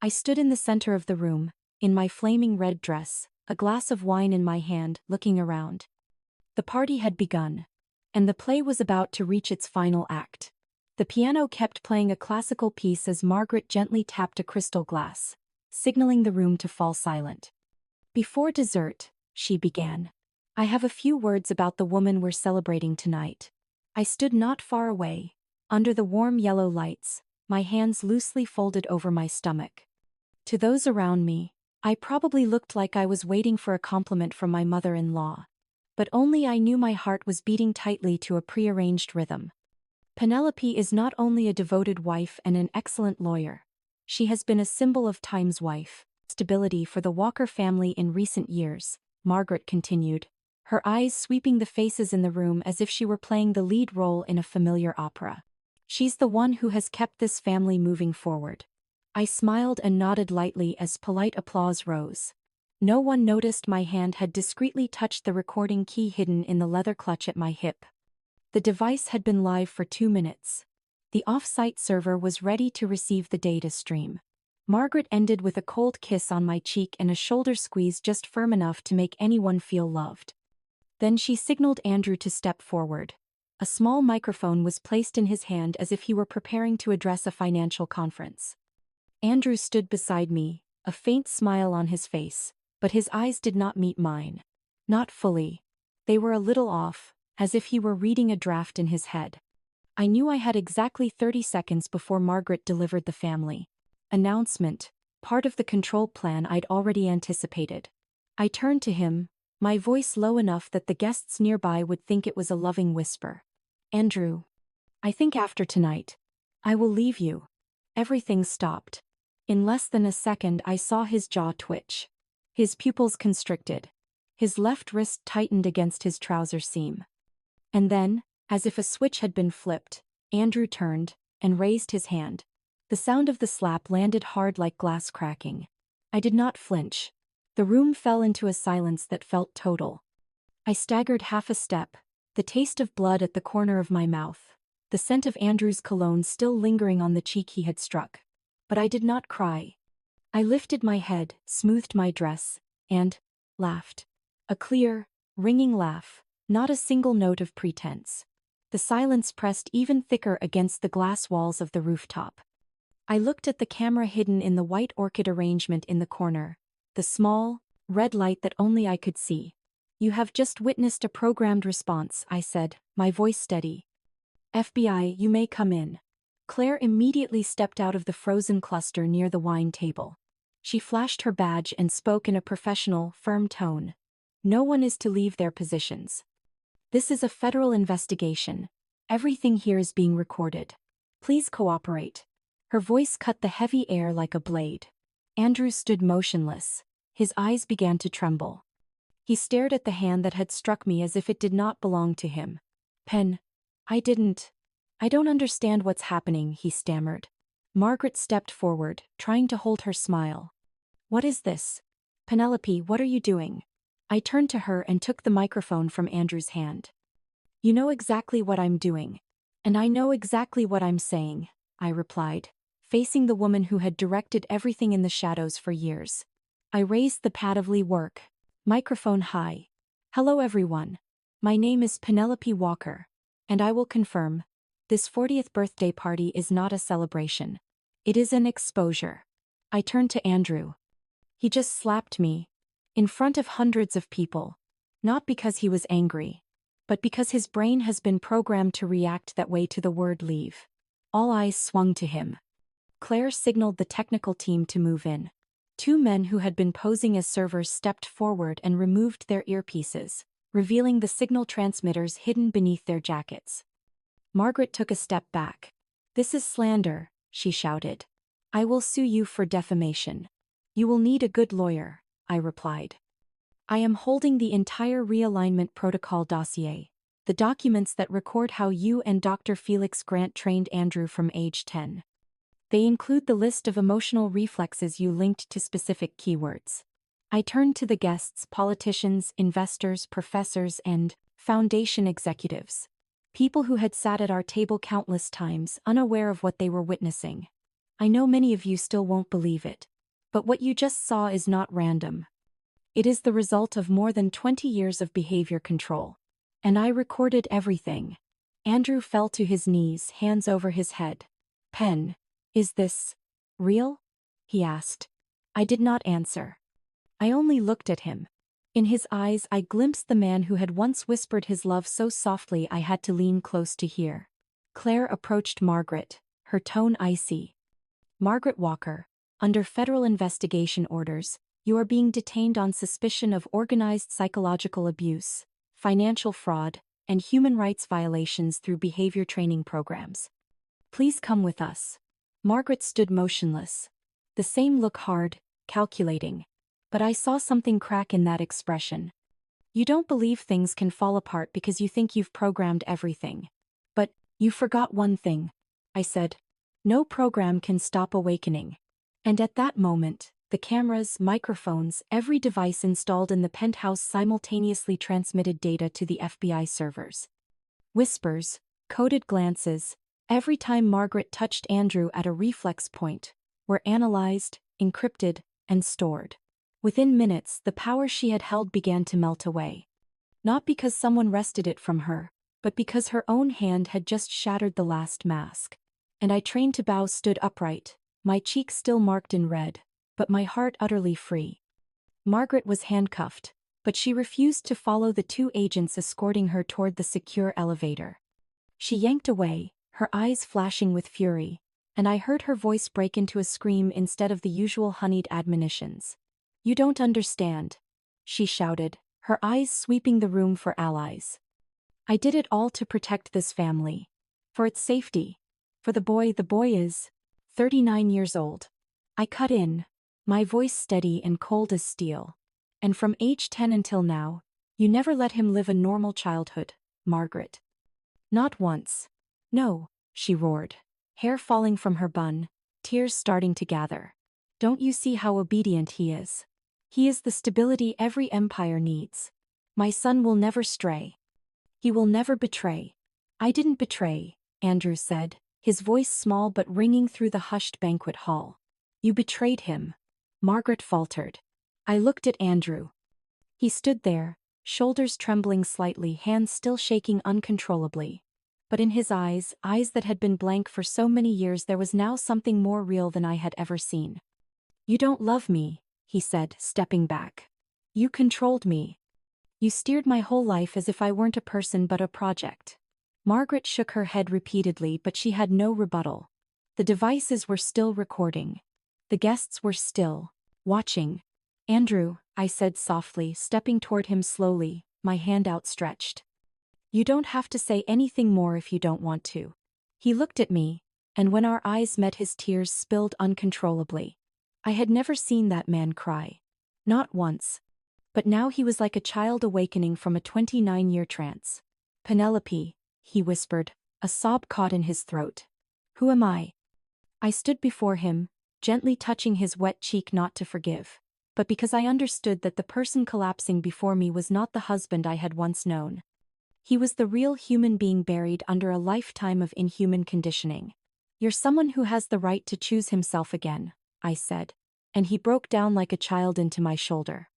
I stood in the center of the room, in my flaming red dress, a glass of wine in my hand, looking around. The party had begun. And the play was about to reach its final act. The piano kept playing a classical piece as Margaret gently tapped a crystal glass, signaling the room to fall silent. "Before dessert," she began, "I have a few words about the woman we're celebrating tonight." I stood not far away, under the warm yellow lights, my hands loosely folded over my stomach. To those around me, I probably looked like I was waiting for a compliment from my mother-in-law. But only I knew my heart was beating tightly to a prearranged rhythm. Penelope is not only a devoted wife and an excellent lawyer. She has been a symbol of Time's wife, stability for the Walker family in recent years, Margaret continued, her eyes sweeping the faces in the room as if she were playing the lead role in a familiar opera. "She's the one who has kept this family moving forward." I smiled and nodded lightly as polite applause rose. No one noticed my hand had discreetly touched the recording key hidden in the leather clutch at my hip. The device had been live for 2 minutes. The off-site server was ready to receive the data stream. Margaret ended with a cold kiss on my cheek and a shoulder squeeze just firm enough to make anyone feel loved. Then she signaled Andrew to step forward. A small microphone was placed in his hand as if he were preparing to address a financial conference. Andrew stood beside me, a faint smile on his face, but his eyes did not meet mine. Not fully. They were a little off, as if he were reading a draft in his head. I knew I had exactly 30 seconds before Margaret delivered the family announcement, part of the control plan I'd already anticipated. I turned to him, my voice low enough that the guests nearby would think it was a loving whisper. Andrew, I think after tonight, I will leave you. Everything stopped. In less than a second I saw his jaw twitch. His pupils constricted. His left wrist tightened against his trouser seam. And then, as if a switch had been flipped, Andrew turned and raised his hand. The sound of the slap landed hard like glass cracking. I did not flinch. The room fell into a silence that felt total. I staggered half a step, the taste of blood at the corner of my mouth, the scent of Andrew's cologne still lingering on the cheek he had struck. But I did not cry. I lifted my head, smoothed my dress, and laughed. A clear, ringing laugh, not a single note of pretense. The silence pressed even thicker against the glass walls of the rooftop. I looked at the camera hidden in the white orchid arrangement in the corner, the small, red light that only I could see. You have just witnessed a programmed response, I said, my voice steady. FBI, you may come in. Claire immediately stepped out of the frozen cluster near the wine table. She flashed her badge and spoke in a professional, firm tone. No one is to leave their positions. This is a federal investigation. Everything here is being recorded. Please cooperate. Her voice cut the heavy air like a blade. Andrew stood motionless. His eyes began to tremble. He stared at the hand that had struck me as if it did not belong to him. Pen, I don't understand what's happening, he stammered. Margaret stepped forward, trying to hold her smile. What is this? Penelope, what are you doing? I turned to her and took the microphone from Andrew's hand. You know exactly what I'm doing. And I know exactly what I'm saying, I replied, facing the woman who had directed everything in the shadows for years. I raised the pad of work, microphone high. Hello everyone. My name is Penelope Walker, and I will confirm, this 40th birthday party is not a celebration. It is an exposure. I turned to Andrew. He just slapped me, in front of hundreds of people, not because he was angry, but because his brain has been programmed to react that way to the word leave. All eyes swung to him. Claire signaled the technical team to move in. 2 men who had been posing as servers stepped forward and removed their earpieces, revealing the signal transmitters hidden beneath their jackets. Margaret took a step back. This is slander, she shouted. I will sue you for defamation. You will need a good lawyer, I replied. I am holding the entire realignment protocol dossier, the documents that record how you and Dr. Felix Grant trained Andrew from age 10. They include the list of emotional reflexes you linked to specific keywords. I turned to the guests, politicians, investors, professors, and foundation executives. People who had sat at our table countless times, unaware of what they were witnessing. I know many of you still won't believe it. But what you just saw is not random. It is the result of more than 20 years of behavior control. And I recorded everything. Andrew fell to his knees, hands over his head. Pen, is this real? He asked. I did not answer. I only looked at him. In his eyes I glimpsed the man who had once whispered his love so softly I had to lean close to hear. Claire approached Margaret, her tone icy. Margaret Walker, under federal investigation orders, you are being detained on suspicion of organized psychological abuse, financial fraud, and human rights violations through behavior training programs. Please come with us. Margaret stood motionless. The same look, hard, calculating. But I saw something crack in that expression. You don't believe things can fall apart because you think you've programmed everything. But you forgot one thing, I said. No program can stop awakening. And at that moment, the cameras, microphones, every device installed in the penthouse simultaneously transmitted data to the FBI servers. Whispers, coded glances, every time Margaret touched Andrew at a reflex point, were analyzed, encrypted, and stored. Within minutes, the power she had held began to melt away. Not because someone wrested it from her, but because her own hand had just shattered the last mask. And I, trained to bow, stood upright, my cheeks still marked in red, but my heart utterly free. Margaret was handcuffed, but she refused to follow the two agents escorting her toward the secure elevator. She yanked away, her eyes flashing with fury, and I heard her voice break into a scream instead of the usual honeyed admonitions. "You don't understand," she shouted, her eyes sweeping the room for allies. "I did it all to protect this family. For its safety. For the boy is 39 years old." I cut in, my voice steady and cold as steel. "And from age 10 until now, you never let him live a normal childhood, Margaret." "Not once." "No," she roared, hair falling from her bun, tears starting to gather. "Don't you see how obedient he is? He is the stability every empire needs. My son will never stray. He will never betray." "I didn't betray," Andrew said, his voice small but ringing through the hushed banquet hall. "You betrayed him," Margaret faltered. I looked at Andrew. He stood there, shoulders trembling slightly, hands still shaking uncontrollably. But in his eyes that had been blank for so many years, there was now something more real than I had ever seen. "You don't love me," he said, stepping back. "You controlled me. You steered my whole life as if I weren't a person but a project." Margaret shook her head repeatedly, but she had no rebuttal. The devices were still recording. The guests were still watching. "Andrew," I said softly, stepping toward him slowly, my hand outstretched. "You don't have to say anything more if you don't want to." He looked at me, and when our eyes met, his tears spilled uncontrollably. I had never seen that man cry. Not once. But now he was like a child awakening from a 29-year trance. "Penelope," he whispered, a sob caught in his throat. "Who am I?" I stood before him, gently touching his wet cheek, not to forgive, but because I understood that the person collapsing before me was not the husband I had once known. He was the real human being buried under a lifetime of inhuman conditioning. "You're someone who has the right to choose himself again," I said, and he broke down like a child into my shoulder.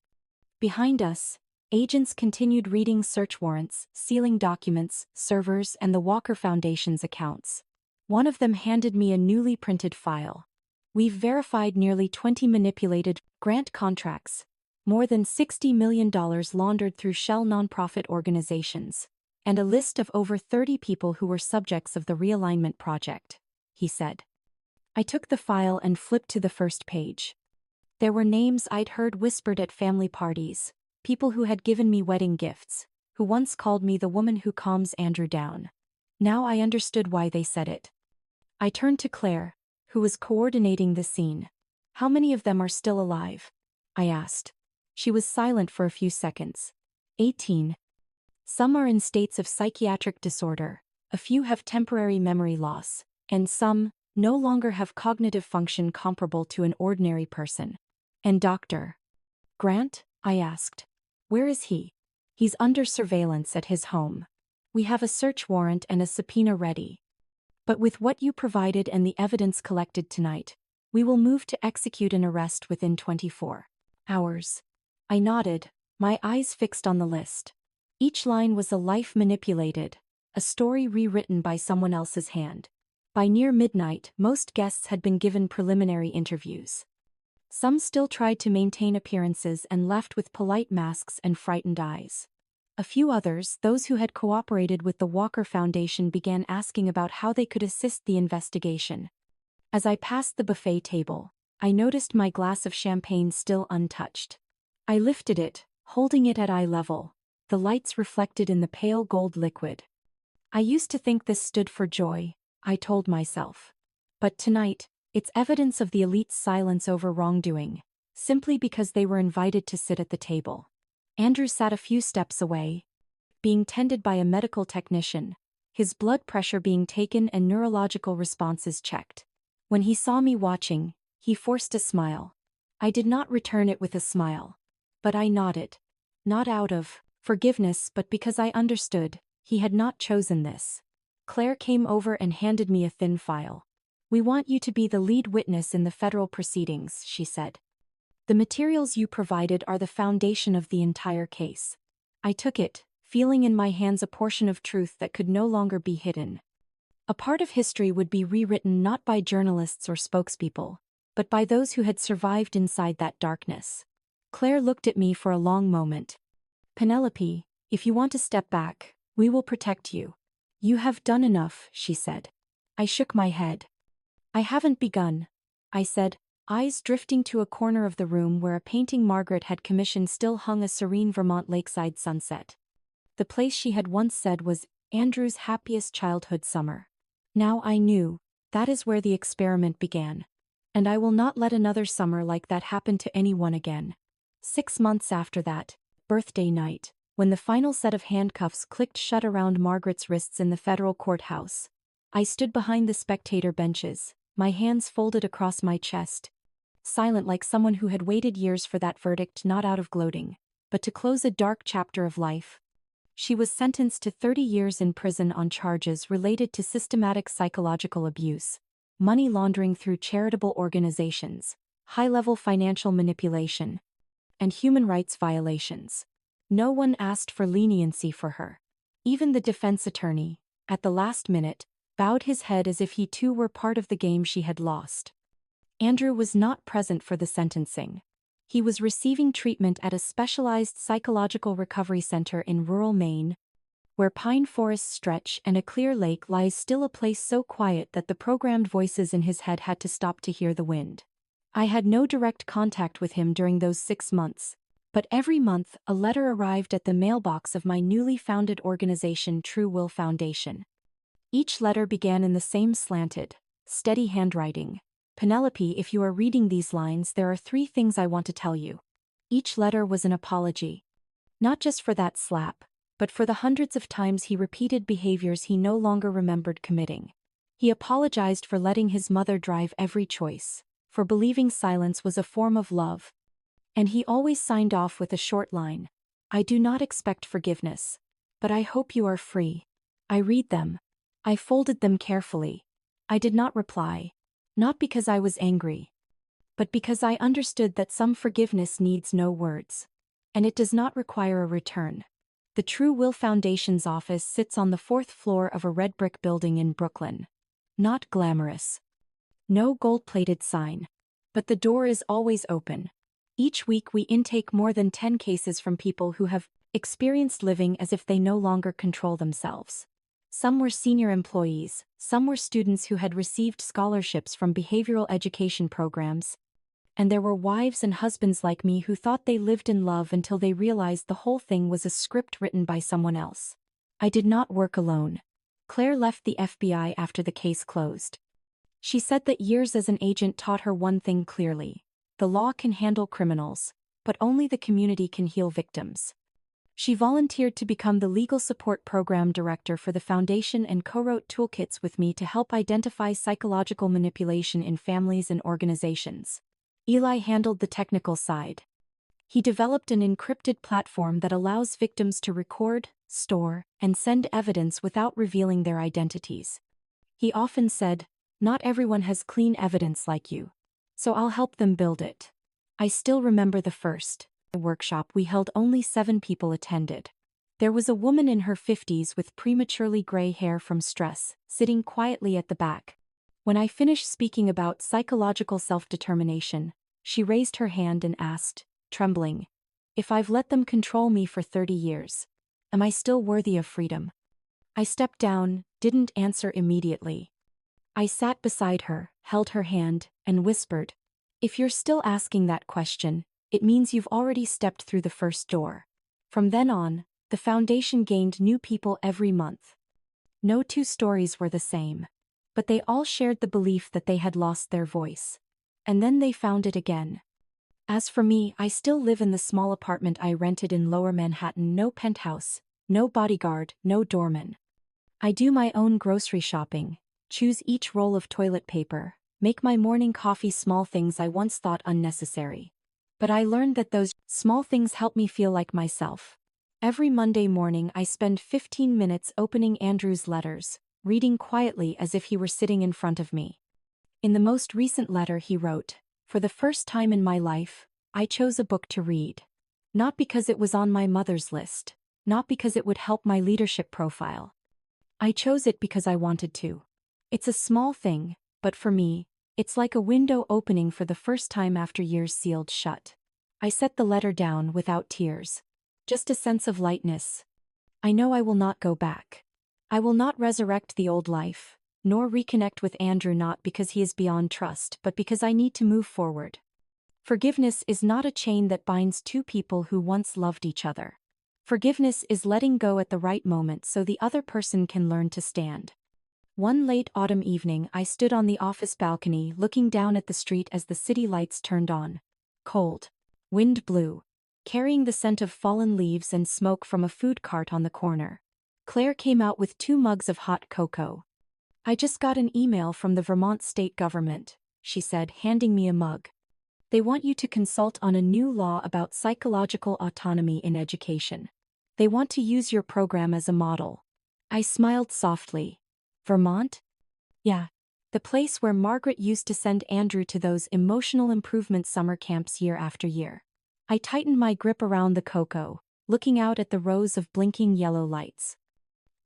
Behind us, agents continued reading search warrants, sealing documents, servers, and the Walker Foundation's accounts. One of them handed me a newly printed file. "We've verified nearly 20 manipulated grant contracts, more than $60 million laundered through shell nonprofit organizations, and a list of over 30 people who were subjects of the realignment project," he said. I took the file and flipped to the first page. There were names I'd heard whispered at family parties, people who had given me wedding gifts, who once called me the woman who calms Andrew down. Now I understood why they said it. I turned to Claire, who was coordinating the scene. "How many of them are still alive?" I asked. She was silent for a few seconds. 18. "Some are in states of psychiatric disorder, a few have temporary memory loss, and some no longer have cognitive function comparable to an ordinary person." "And Dr. Grant?" I asked. "Where is he?" "He's under surveillance at his home. We have a search warrant and a subpoena ready. But with what you provided and the evidence collected tonight, we will move to execute an arrest within 24 hours. I nodded, my eyes fixed on the list. Each line was a life manipulated, a story rewritten by someone else's hand. By near midnight, most guests had been given preliminary interviews. Some still tried to maintain appearances and left with polite masks and frightened eyes. A few others, those who had cooperated with the Walker Foundation, began asking about how they could assist the investigation. As I passed the buffet table, I noticed my glass of champagne still untouched. I lifted it, holding it at eye level, the lights reflected in the pale gold liquid. "I used to think this stood for joy," I told myself. "But tonight, it's evidence of the elite's silence over wrongdoing, simply because they were invited to sit at the table." Andrew sat a few steps away, being tended by a medical technician, his blood pressure being taken and neurological responses checked. When he saw me watching, he forced a smile. I did not return it with a smile. But I nodded. Not out of forgiveness, but because I understood. He had not chosen this. Claire came over and handed me a thin file. "We want you to be the lead witness in the federal proceedings," she said. "The materials you provided are the foundation of the entire case." I took it, feeling in my hands a portion of truth that could no longer be hidden. A part of history would be rewritten not by journalists or spokespeople, but by those who had survived inside that darkness. Claire looked at me for a long moment. "Penelope, if you want to step back, we will protect you. You have done enough," she said. I shook my head. "I haven't begun," I said, eyes drifting to a corner of the room where a painting Margaret had commissioned still hung a serene Vermont lakeside sunset. The place she had once said was Andrew's happiest childhood summer. Now I knew, that is where the experiment began. And I will not let another summer like that happen to anyone again. 6 months after that, birthday night, when the final set of handcuffs clicked shut around Margaret's wrists in the federal courthouse, I stood behind the spectator benches, my hands folded across my chest, silent like someone who had waited years for that verdict, not out of gloating, but to close a dark chapter of life. She was sentenced to 30 years in prison on charges related to systematic psychological abuse, money laundering through charitable organizations, high-level financial manipulation, and human rights violations. No one asked for leniency for her. Even the defense attorney, at the last minute, bowed his head as if he too were part of the game she had lost. Andrew was not present for the sentencing. He was receiving treatment at a specialized psychological recovery center in rural Maine, where pine forests stretch and a clear lake lies still, a place so quiet that the programmed voices in his head had to stop to hear the wind. I had no direct contact with him during those 6 months, but every month a letter arrived at the mailbox of my newly founded organization, True Will Foundation. Each letter began in the same slanted, steady handwriting. "Penelope, if you are reading these lines, there are 3 things I want to tell you." Each letter was an apology. Not just for that slap, but for the hundreds of times he repeated behaviors he no longer remembered committing. He apologized for letting his mother drive every choice, for believing silence was a form of love. And he always signed off with a short line: "I do not expect forgiveness, but I hope you are free." I read them. I folded them carefully. I did not reply. Not because I was angry, but because I understood that some forgiveness needs no words. And it does not require a return. The True Will Foundation's office sits on the 4th floor of a red brick building in Brooklyn. Not glamorous. No gold-plated sign. But the door is always open. Each week we intake more than 10 cases from people who have experienced living as if they no longer control themselves. Some were senior employees, some were students who had received scholarships from behavioral education programs, and there were wives and husbands like me who thought they lived in love until they realized the whole thing was a script written by someone else. I did not work alone. Claire left the FBI after the case closed. She said that years as an agent taught her one thing clearly: the law can handle criminals, but only the community can heal victims. She volunteered to become the legal support program director for the foundation and co-wrote toolkits with me to help identify psychological manipulation in families and organizations. Eli handled the technical side. He developed an encrypted platform that allows victims to record, store, and send evidence without revealing their identities. He often said, "Not everyone has clean evidence like you, so I'll help them build it." I still remember the first workshop we held. Only 7 people attended. There was a woman in her 50s with prematurely gray hair from stress, sitting quietly at the back. When I finished speaking about psychological self-determination, she raised her hand and asked, trembling, "If I've let them control me for 30 years, am I still worthy of freedom?" I stepped down, didn't answer immediately. I sat beside her, held her hand, and whispered, "If you're still asking that question, it means you've already stepped through the first door." From then on, the foundation gained new people every month. No 2 stories were the same, but they all shared the belief that they had lost their voice. And then they found it again. As for me, I still live in the small apartment I rented in Lower Manhattan. No penthouse, no bodyguard, no doorman. I do my own grocery shopping, choose each roll of toilet paper, make my morning coffee. Small things I once thought unnecessary. But I learned that those small things help me feel like myself. Every Monday morning I spend 15 minutes opening Andrew's letters, reading quietly as if he were sitting in front of me. In the most recent letter he wrote, "For the first time in my life, I chose a book to read. Not because it was on my mother's list, not because it would help my leadership profile. I chose it because I wanted to. It's a small thing, but for me, it's like a window opening for the first time after years sealed shut." I set the letter down without tears. Just a sense of lightness. I know I will not go back. I will not resurrect the old life, nor reconnect with Andrew, not because he is beyond trust, but because I need to move forward. Forgiveness is not a chain that binds two people who once loved each other. Forgiveness is letting go at the right moment so the other person can learn to stand. One late autumn evening I stood on the office balcony looking down at the street as the city lights turned on. Cold. Wind blew, carrying the scent of fallen leaves and smoke from a food cart on the corner. Claire came out with 2 mugs of hot cocoa. "I just got an email from the Vermont state government," she said, handing me a mug. "They want you to consult on a new law about psychological autonomy in education. They want to use your program as a model." I smiled softly. "Vermont?" "Yeah. The place where Margaret used to send Andrew to those emotional improvement summer camps year after year." I tightened my grip around the cocoa, looking out at the rows of blinking yellow lights.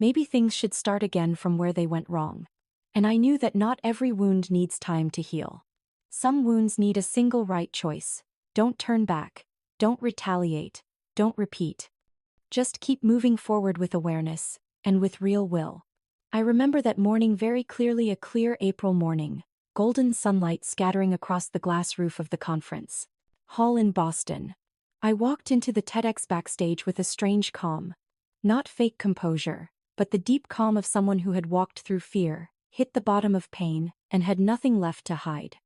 Maybe things should start again from where they went wrong. And I knew that not every wound needs time to heal. Some wounds need a single right choice. Don't turn back. Don't retaliate. Don't repeat. Just keep moving forward with awareness, and with real will. I remember that morning very clearly, a clear April morning, golden sunlight scattering across the glass roof of the conference hall in Boston. I walked into the TEDx backstage with a strange calm. Not fake composure, but the deep calm of someone who had walked through fear, hit the bottom of pain, and had nothing left to hide.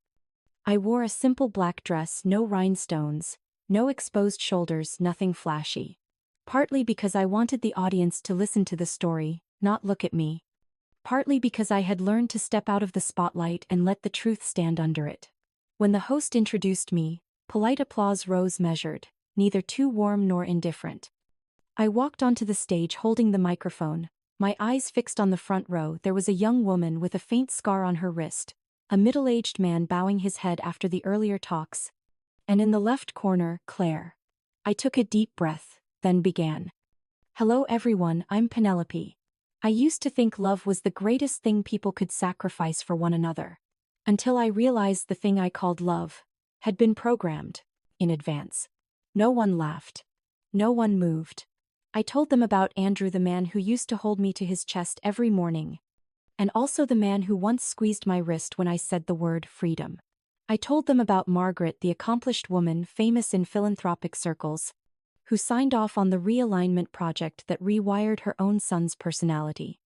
I wore a simple black dress, no rhinestones, no exposed shoulders, nothing flashy. Partly because I wanted the audience to listen to the story, not look at me. Partly because I had learned to step out of the spotlight and let the truth stand under it. When the host introduced me, polite applause rose measured, neither too warm nor indifferent. I walked onto the stage holding the microphone, my eyes fixed on the front row. There was a young woman with a faint scar on her wrist, a middle-aged man bowing his head after the earlier talks, and in the left corner, Claire. I took a deep breath, then began. "Hello everyone, I'm Penelope. I used to think love was the greatest thing people could sacrifice for one another. Until I realized the thing I called love had been programmed in advance." No one laughed. No one moved. I told them about Andrew, the man who used to hold me to his chest every morning. And also the man who once squeezed my wrist when I said the word freedom. I told them about Margaret, the accomplished woman famous in philanthropic circles, who signed off on the realignment project that rewired her own son's personality.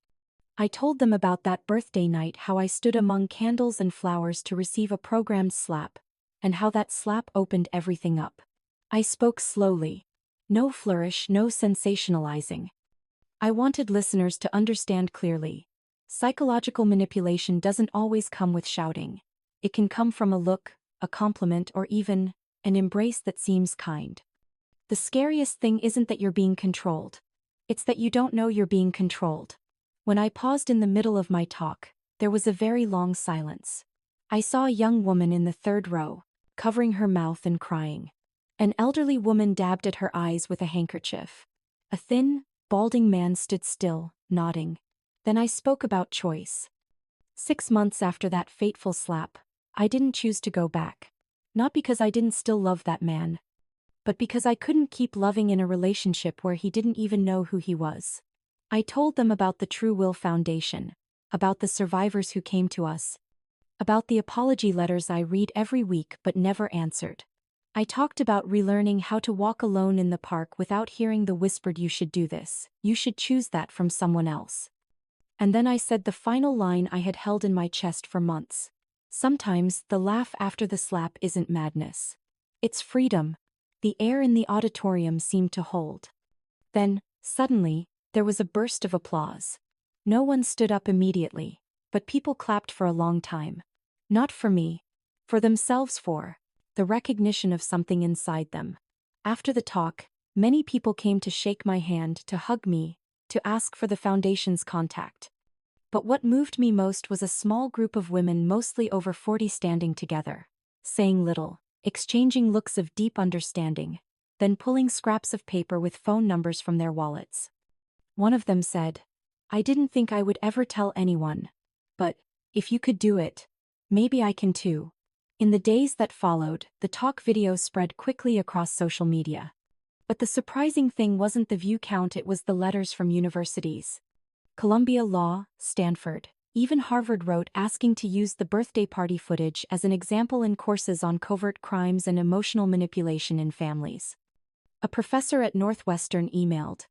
I told them about that birthday night, how I stood among candles and flowers to receive a programmed slap, and how that slap opened everything up. I spoke slowly. No flourish, no sensationalizing. I wanted listeners to understand clearly. Psychological manipulation doesn't always come with shouting. It can come from a look, a compliment, or even an embrace that seems kind. The scariest thing isn't that you're being controlled. It's that you don't know you're being controlled. When I paused in the middle of my talk, there was a very long silence. I saw a young woman in the third row, covering her mouth and crying. An elderly woman dabbed at her eyes with a handkerchief. A thin, balding man stood still, nodding. Then I spoke about choice. 6 months after that fateful slap, I didn't choose to go back. Not because I didn't still love that man, but because I couldn't keep loving in a relationship where he didn't even know who he was. I told them about the True Will Foundation, about the survivors who came to us, about the apology letters I read every week but never answered. I talked about relearning how to walk alone in the park without hearing the whispered "you should do this, you should choose that" from someone else. And then I said the final line I had held in my chest for months. Sometimes the laugh after the slap isn't madness. It's freedom. The air in the auditorium seemed to hold. Then, suddenly, there was a burst of applause. No one stood up immediately, but people clapped for a long time. Not for me. For themselves, for the recognition of something inside them. After the talk, Many people came to shake my hand, to hug me, to ask for the foundation's contact. But what moved me most was a small group of women, mostly over 40, standing together, saying little, exchanging looks of deep understanding, then pulling scraps of paper with phone numbers from their wallets. One of them said, "I didn't think I would ever tell anyone. But, if you could do it, maybe I can too." In the days that followed, the talk video spread quickly across social media. But the surprising thing wasn't the view count, it was the letters from universities. Columbia Law, Stanford, even Harvard wrote asking to use the birthday party footage as an example in courses on covert crimes and emotional manipulation in families. A professor at Northwestern emailed,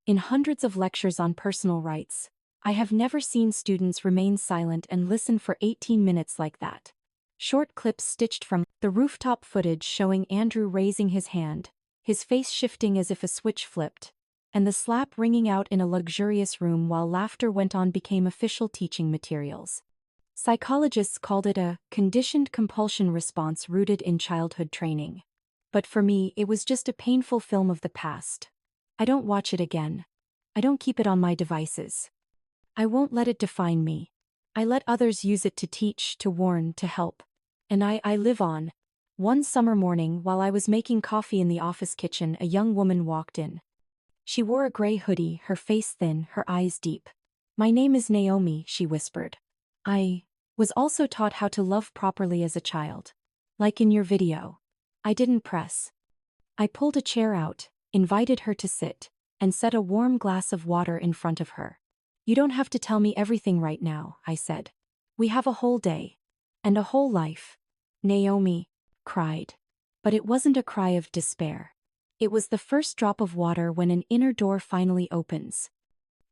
"In hundreds of lectures on personal rights, I have never seen students remain silent and listen for 18 minutes like that." Short clips stitched from the rooftop footage showing Andrew raising his hand, his face shifting as if a switch flipped, and the slap ringing out in a luxurious room while laughter went on became official teaching materials. Psychologists called it a conditioned compulsion response rooted in childhood training. But for me, it was just a painful film of the past. I don't watch it again. I don't keep it on my devices. I won't let it define me. I let others use it to teach, to warn, to help. And I live on. One summer morning, while I was making coffee in the office kitchen, a young woman walked in. She wore a gray hoodie, her face thin, her eyes deep. "My name is Naomi," she whispered. "I was also taught how to love properly as a child. Like in your video." I didn't press. I pulled a chair out, invited her to sit, and set a warm glass of water in front of her. "You don't have to tell me everything right now," I said. "We have a whole day. And a whole life." Naomi cried. But it wasn't a cry of despair. It was the first drop of water when an inner door finally opens.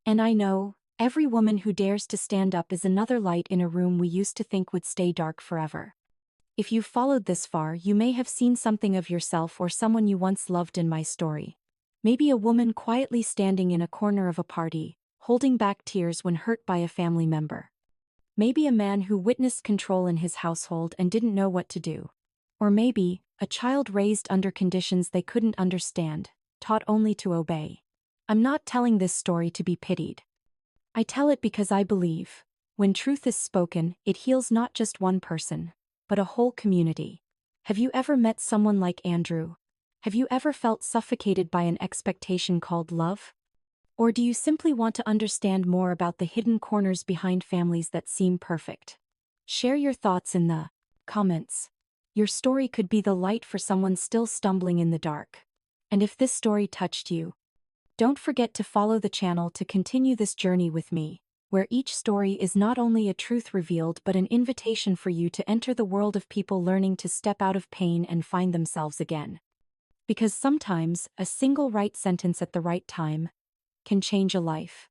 And I know, every woman who dares to stand up is another light in a room we used to think would stay dark forever. If you've followed this far, you may have seen something of yourself or someone you once loved in my story. Maybe a woman quietly standing in a corner of a party, holding back tears when hurt by a family member. Maybe a man who witnessed control in his household and didn't know what to do. Or maybe, a child raised under conditions they couldn't understand, taught only to obey. I'm not telling this story to be pitied. I tell it because I believe, when truth is spoken, it heals not just one person, but a whole community. Have you ever met someone like Andrew? Have you ever felt suffocated by an expectation called love? Or do you simply want to understand more about the hidden corners behind families that seem perfect? Share your thoughts in the comments. Your story could be the light for someone still stumbling in the dark. And if this story touched you, don't forget to follow the channel to continue this journey with me, where each story is not only a truth revealed but an invitation for you to enter the world of people learning to step out of pain and find themselves again. Because sometimes, a single right sentence at the right time can change a life.